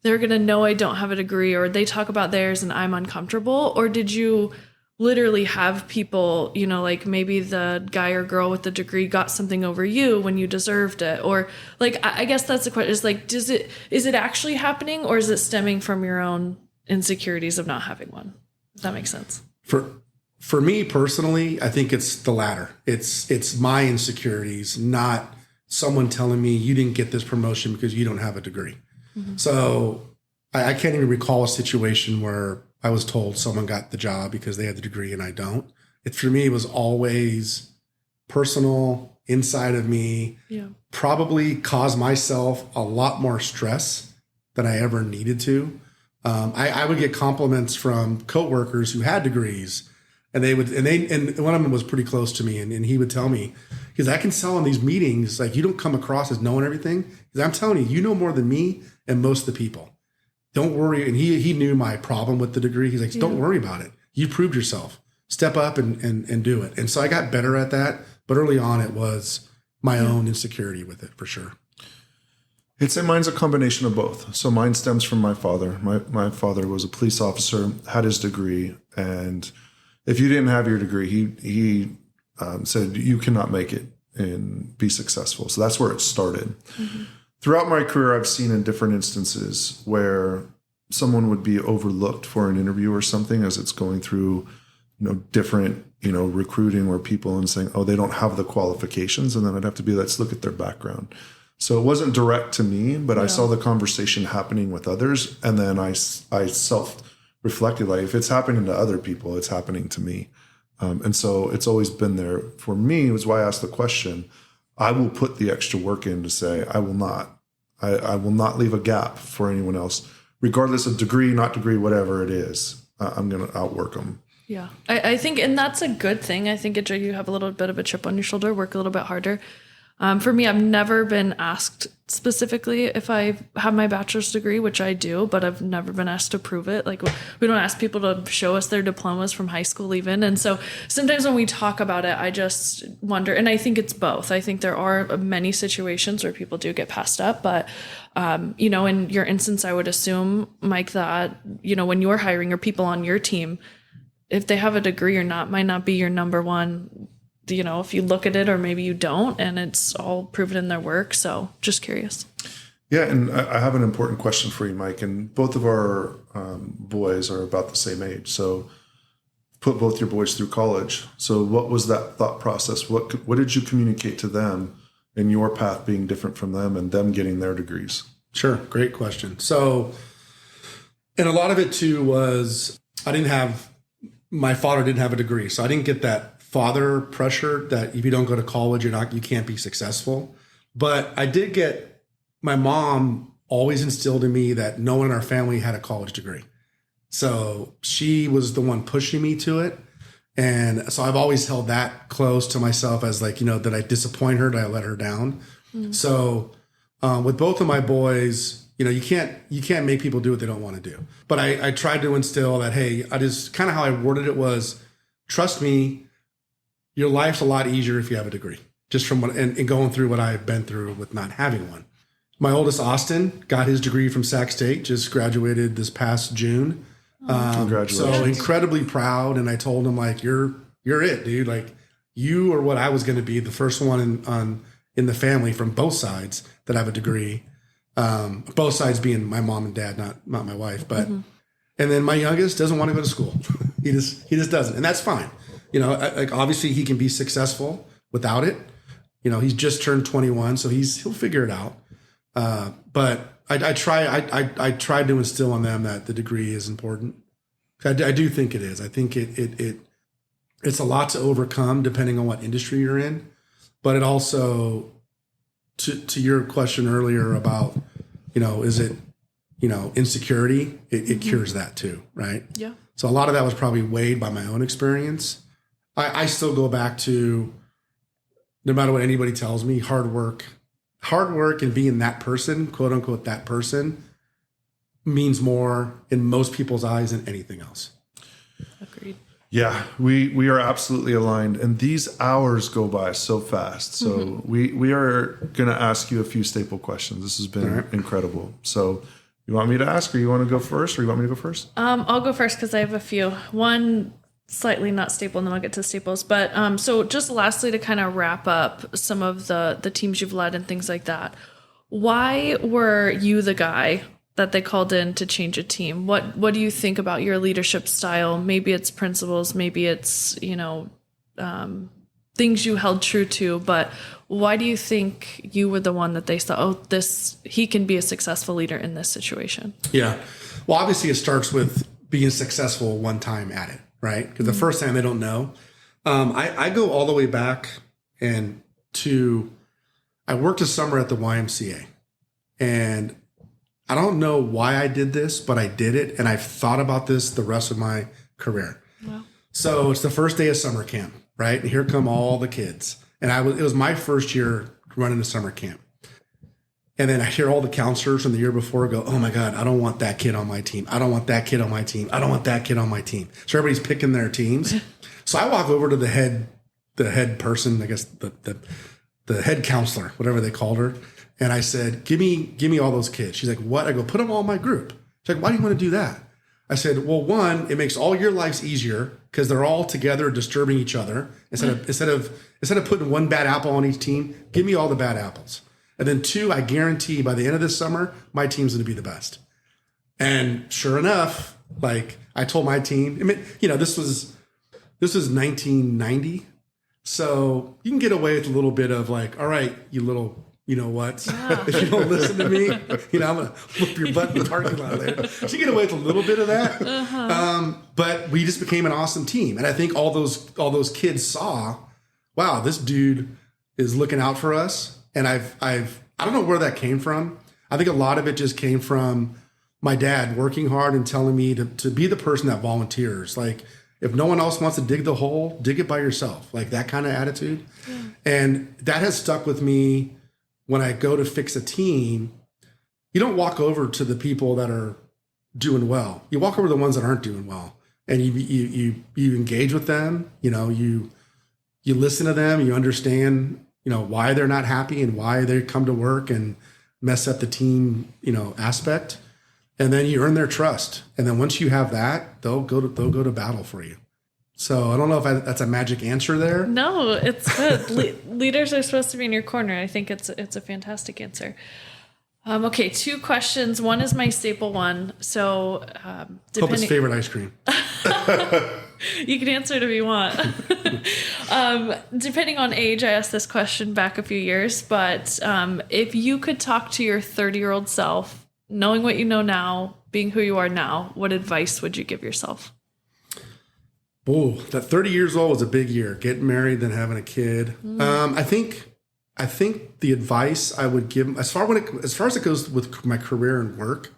they're going to know I don't have a degree, or they talk about theirs and I'm uncomfortable? Or did you literally have people, like maybe the guy or girl with the degree got something over you when you deserved it? Or like, I guess that's the question, is like, is it actually happening, or is it stemming from your own insecurities of not having one? Does that make sense? For me personally, I think it's the latter. It's my insecurities, not someone telling me you didn't get this promotion because you don't have a degree. Mm-hmm. So I can't even recall a situation where I was told someone got the job because they had the degree and I don't. For me, it was always personal, inside of me. Yeah. Probably caused myself a lot more stress than I ever needed to. I would get compliments from coworkers who had degrees, and one of them was pretty close to me, and he would tell me, because I can tell in these meetings, like, you don't come across as knowing everything, because I'm telling you, you know more than me and most of the people. Don't worry. And he knew my problem with the degree. He's like, don't worry about it. You proved yourself. Step up and do it. And so I got better at that. But early on, it was my own insecurity with it, for sure. I'd say mine's a combination of both. So mine stems from my father. My father was a police officer, had his degree. And if you didn't have your degree, he said, you cannot make it and be successful. So that's where it started. Mm-hmm. Throughout my career, I've seen in different instances where someone would be overlooked for an interview or something as it's going through, different, recruiting or people and saying, oh, they don't have the qualifications. And then I'd have to be, let's look at their background. So it wasn't direct to me, but I saw the conversation happening with others. And then I self-reflected, like, if it's happening to other people, it's happening to me. And so it's always been there for me. It was why I asked the question. I will put the extra work in to say, I will not leave a gap for anyone else, regardless of degree, not degree, whatever it is. I'm going to outwork them. Yeah, I think, and that's a good thing. I think you have a little bit of a chip on your shoulder, work a little bit harder. For me, I've never been asked specifically if I have my bachelor's degree, which I do, but I've never been asked to prove it. Like, we don't ask people to show us their diplomas from high school even. And so sometimes when we talk about it, I just wonder, and I think it's both. I think there are many situations where people do get passed up, but in your instance, I would assume, Mike, that, when you're hiring or people on your team, if they have a degree or not, might not be your number one, if you look at it, or maybe you don't, and it's all proven in their work. So just curious. Yeah. And I have an important question for you, Mike. And both of our boys are about the same age. So put both your boys through college. So what was that thought process? What did you communicate to them in your path being different from them and them getting their degrees? Sure. Great question. So, and a lot of it too was, my father didn't have a degree. So I didn't get that father pressure that if you don't go to college, you can't be successful. But I did get, my mom always instilled in me that no one in our family had a college degree. So she was the one pushing me to it. And so I've always held that close to myself as like, did I disappoint her? Did I let her down? Mm-hmm. So with both of my boys, you can't make people do what they don't want to do. But I tried to instill that, hey, I just kind of how I worded it was, trust me, your life's a lot easier if you have a degree, just from and going through what I've been through with not having one. My oldest, Austin, got his degree from Sac State, just graduated this past June. Congratulations. So incredibly proud. And I told him, like, you're it, dude. Like, you are what I was going to be, the first one in the family from both sides that have a degree. Both sides being my mom and dad, not my wife. But And then my youngest doesn't want to go to school. he just doesn't. And that's fine. Like, obviously he can be successful without it. He's just turned 21, so he'll figure it out. But I try to instill on them that the degree is important. I do think it is. I think it's a lot to overcome depending on what industry you're in. But it also, to your question earlier about, is it, insecurity, it cures that too, right? Yeah. So a lot of that was probably weighed by my own experience. I still go back to, no matter what anybody tells me, hard work and being that person, quote unquote, that person, means more in most people's eyes than anything else. Agreed. Yeah, we are absolutely aligned, and these hours go by so fast. So we are going to ask you a few staple questions. This has been incredible. So you want me to ask, or you want to go first, or you want me to go first? I'll go first because I have a few. One slightly not staple, and then I'll get to staples. But so just lastly, to kind of wrap up some of the teams you've led and things like that. Why were you the guy that they called in to change a team? What do you think about your leadership style? Maybe it's principles, maybe it's, things you held true to, but why do you think you were the one that they thought, he can be a successful leader in this situation? Yeah. Well, obviously it starts with being successful one time at it, right? Because the first time they don't know. I go all the way back I worked a summer at the YMCA, and I don't know why I did this, but I did it. And I've thought about this the rest of my career. Wow. So it's the first day of summer camp, right? And here come all the kids. And it was my first year running a summer camp. And then I hear all the counselors from the year before go, oh my God, I don't want that kid on my team. I don't want that kid on my team. I don't want that kid on my team. So everybody's picking their teams. So I walk over to the head person, I guess the head counselor, whatever they called her. And I said, give me all those kids. She's like, what? I go, put them all in my group. She's like, why do you want to do that? I said, well, one, it makes all your lives easier because they're all together disturbing each other. Instead of putting one bad apple on each team, give me all the bad apples. And then two, I guarantee by the end of this summer, my team's going to be the best. And sure enough, like I told my team, this was 1990. So you can get away with a little bit of like, all right, you little, if you don't listen to me, I'm going to whoop your butt in the parking lot later. So you get away with a little bit of that. But we just became an awesome team. And I think all those kids saw, wow, this dude is looking out for us. And I don't know where that came from. I think a lot of it just came from my dad working hard and telling me to be the person that volunteers. Like, if no one else wants to dig the hole, dig it by yourself. Like that kind of attitude. Yeah. And that has stuck with me when I go to fix a team. You don't walk over to the people that are doing well. You walk over to the ones that aren't doing well. And you engage with them. You listen to them. You understand, why they're not happy and why they come to work and mess up the team, aspect. And then you earn their trust. And then once you have that, they'll go to battle for you. So I don't know if that's a magic answer there. No, it's good. Leaders are supposed to be in your corner. I think it's a fantastic answer. Okay, two questions. One is my staple one. So Pope's favorite ice cream. You can answer it if you want. Depending on age, I asked this question back a few years. But if you could talk to your 30-year-old self, knowing what you know now, being who you are now, what advice would you give yourself? Oh, that 30 years old was a big year. Getting married, then having a kid. I think the advice I would give, as far as it goes with my career and work,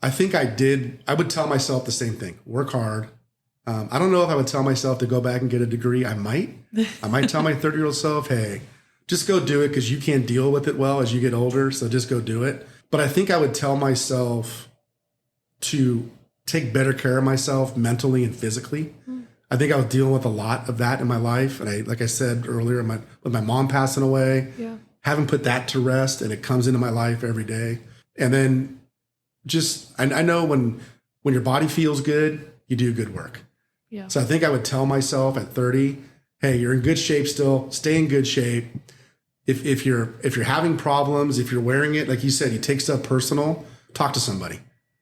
I think I would tell myself the same thing. Work hard. I don't know if I would tell myself to go back and get a degree. I might tell my 30-year-old self, hey, just go do it because you can't deal with it well as you get older. So just go do it. But I think I would tell myself to take better care of myself mentally and physically. I think I was dealing with a lot of that in my life. And like I said earlier, with my mom passing away, haven't put that to rest, and it comes into my life every day. And then I know when your body feels good, you do good work. Yeah. So I think I would tell myself at 30, hey, you're in good shape still, stay in good shape. If you're having problems, if you're wearing it, like you said, you take stuff personal, talk to somebody.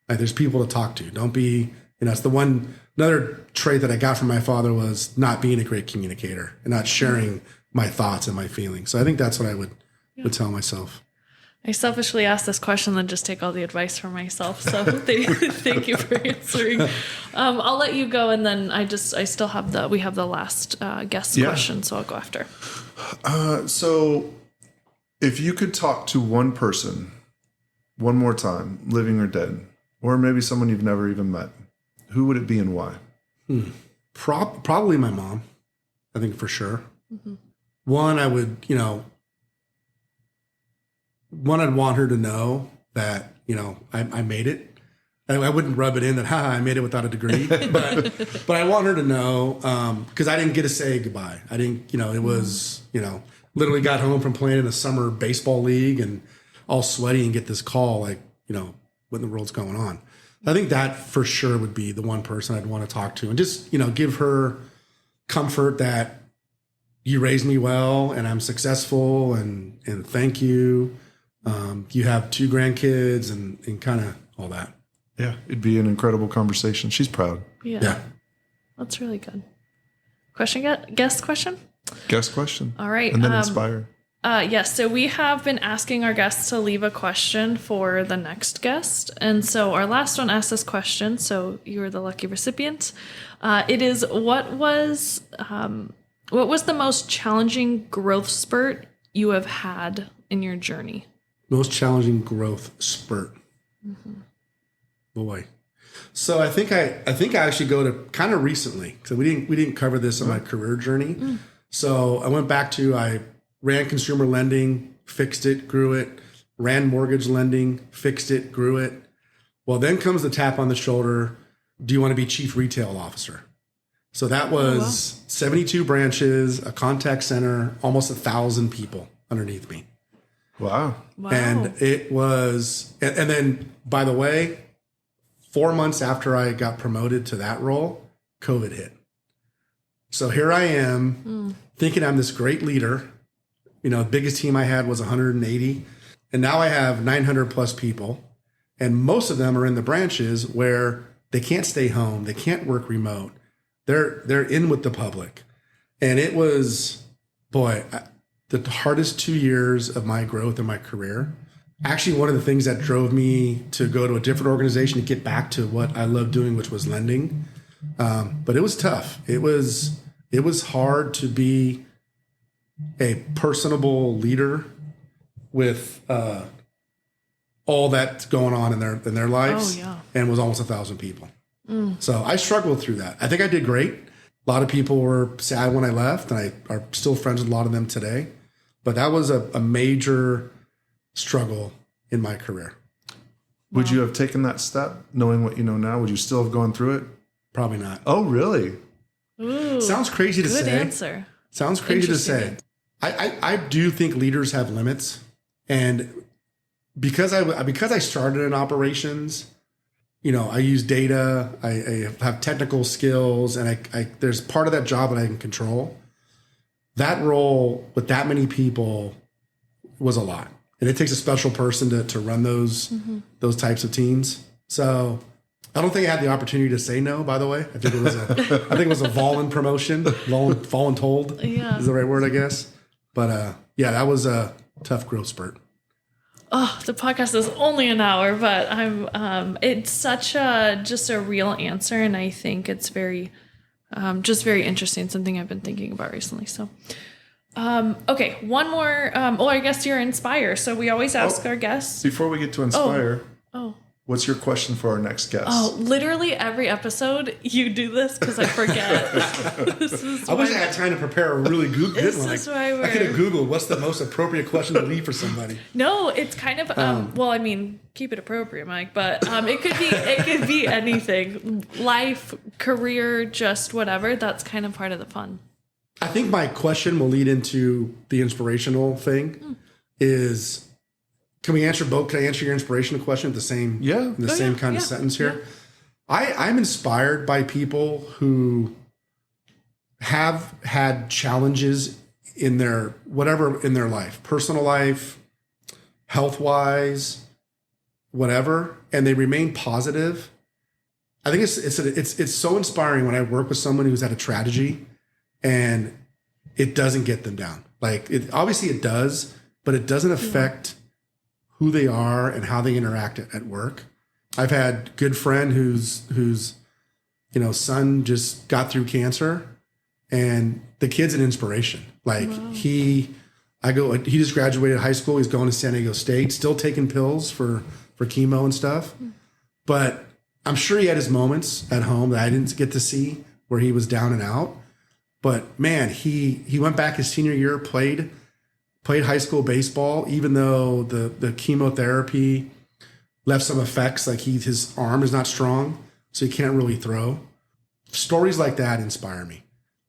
Like there's people to talk to. Don't be, it's another trait that I got from my father was not being a great communicator and not sharing my thoughts and my feelings. So I think that's what I would tell myself. I selfishly ask this question and just take all the advice for myself. So thank you for answering. I'll let you go, and then I still have we have the last guest question, so I'll go after. So if you could talk to one person one more time, living or dead, or maybe someone you've never even met, who would it be and why? Probably my mom, I think for sure. Mm-hmm. One, I would, I'd want her to know that, I made it. I wouldn't rub it in that, I made it without a degree, but I want her to know, because I didn't get to say goodbye. I didn't, it was, literally got home from playing in a summer baseball league and all sweaty and get this call, like, what in the world's going on? I think that for sure would be the one person I'd want to talk to and just, give her comfort that you raised me well and I'm successful and thank you. You have 2 grandkids and kind of all that. Yeah, it'd be an incredible conversation. She's proud. Yeah. That's really good. Guest question? Guest question. All right. And then inspire. Yes. So we have been asking our guests to leave a question for the next guest. And so our last one asked this question. So you are the lucky recipient. It is, what was the most challenging growth spurt you have had in your journey? Most challenging growth spurt. Mm-hmm. Boy. So I think I actually go to kind of recently. So we didn't cover this in my career journey. Mm. So I went back to, I ran consumer lending, fixed it, grew it, ran mortgage lending, fixed it, grew it. Well, then comes the tap on the shoulder. Do you want to be chief retail officer? So that was 72 branches, a contact center, almost 1,000 people underneath me. Wow. And it was, and then, by the way, 4 months after I got promoted to that role, COVID hit. So here I am thinking I'm this great leader. The biggest team I had was 180. And now I have 900 plus people. And most of them are in the branches where they can't stay home. They can't work remote. They're in with the public. And it was, the hardest 2 years of my growth in my career. Actually, one of the things that drove me to go to a different organization to get back to what I love doing, which was lending. But it was tough. It was hard to be a personable leader with all that's going on in their lives, and was almost 1,000 people. So I struggled through that. I think I did great. A lot of people were sad when I left, and I are still friends with a lot of them today. But that was a major struggle in my career. Would you have taken that step knowing what you know now? Would you still have gone through it? Probably not. Oh, really? Ooh, sounds crazy to say. Good answer. Sounds crazy to say. I do think leaders have limits. And because I started in operations, I use data, I have technical skills, and I there's part of that job that I can control. That role with that many people was a lot. And it takes a special person to run those types of teams. So I don't think I had the opportunity to say no, by the way. I think it was a Volun promotion. Voluntold is the right word, I guess. But that was a tough growth spurt. Oh, the podcast is only an hour, but it's such just a real answer. And I think it's very interesting. Something I've been thinking about recently. So, okay. One more, I guess you're Inspire. So we always ask our guests. Before we get to Inspire. Oh. What's your question for our next guest? Oh, literally every episode you do this because I forget. I wish I had time to prepare a really good one. This is why I could have Googled what's the most appropriate question to leave for somebody. No, it's kind of keep it appropriate, Mike. But it could be anything, life, career, just whatever. That's kind of part of the fun. I think my question will lead into the inspirational thing. Is can we answer both? Can I answer your inspirational question at the same same kind of sentence here? Yeah. I'm inspired by people who have had challenges in their life, personal life, health wise, whatever, and they remain positive. I think it's so inspiring when I work with someone who's had a tragedy and it doesn't get them down. Like obviously it does, but it doesn't affect who they are and how they interact at work. I've had a good friend whose son just got through cancer, and the kid's an inspiration. Like he just graduated high school. He's going to San Diego State, still taking pills for chemo and stuff. But I'm sure he had his moments at home that I didn't get to see where he was down and out. But man, he went back his senior year, played high school baseball, even though the chemotherapy left some effects, like his arm is not strong, so he can't really throw. Stories like that inspire me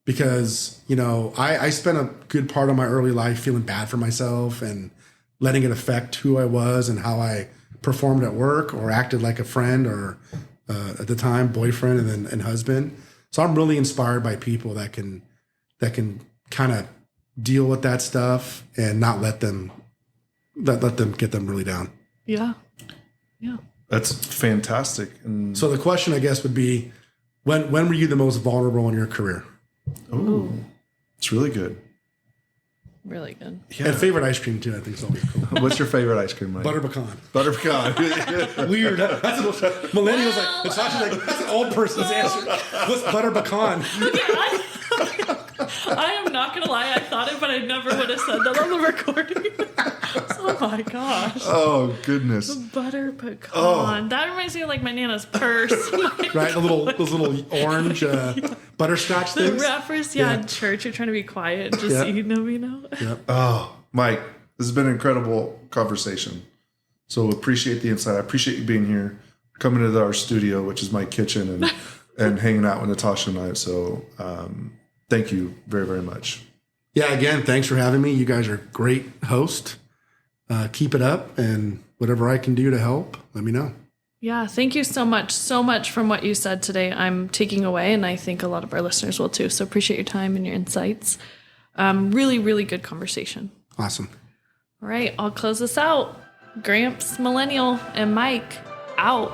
because, I spent a good part of my early life feeling bad for myself and letting it affect who I was and how I performed at work or acted like a friend or at the time boyfriend and husband. So I'm really inspired by people that can kind of deal with that stuff and not let them get them really down. Yeah. Yeah. That's fantastic. And so the question, I guess, would be, when were you the most vulnerable in your career? oh, it's really good. Really good. Yeah. And favorite ice cream too, I think is always cool. What's your favorite ice cream, Mike? Butter pecan. Butter pecan. Weird. That's millennials like. It's actually like that's an old person's answer. What's butter pecan? I am not gonna lie, I thought it, but I never would have said that on the recording. Oh my gosh. Oh goodness. Butter pecan. That reminds me of like my Nana's purse. Right, those little orange butterscotch The things. wrappers, in church, you're trying to be quiet and just eating them, Yep. Oh, Mike, this has been an incredible conversation. So appreciate the insight. I appreciate you being here, coming to our studio, which is my kitchen, and hanging out with Natasha and I. So thank you very, very much. Yeah, again, thanks for having me. You guys are great hosts. Keep it up, and whatever I can do to help, let me know. Yeah, thank you so much. So much from what you said today I'm taking away, and I think a lot of our listeners will too. So appreciate your time and your insights. Really, really good conversation. Awesome. All right, I'll close this out. Gramps, Millennial, and Mike, out.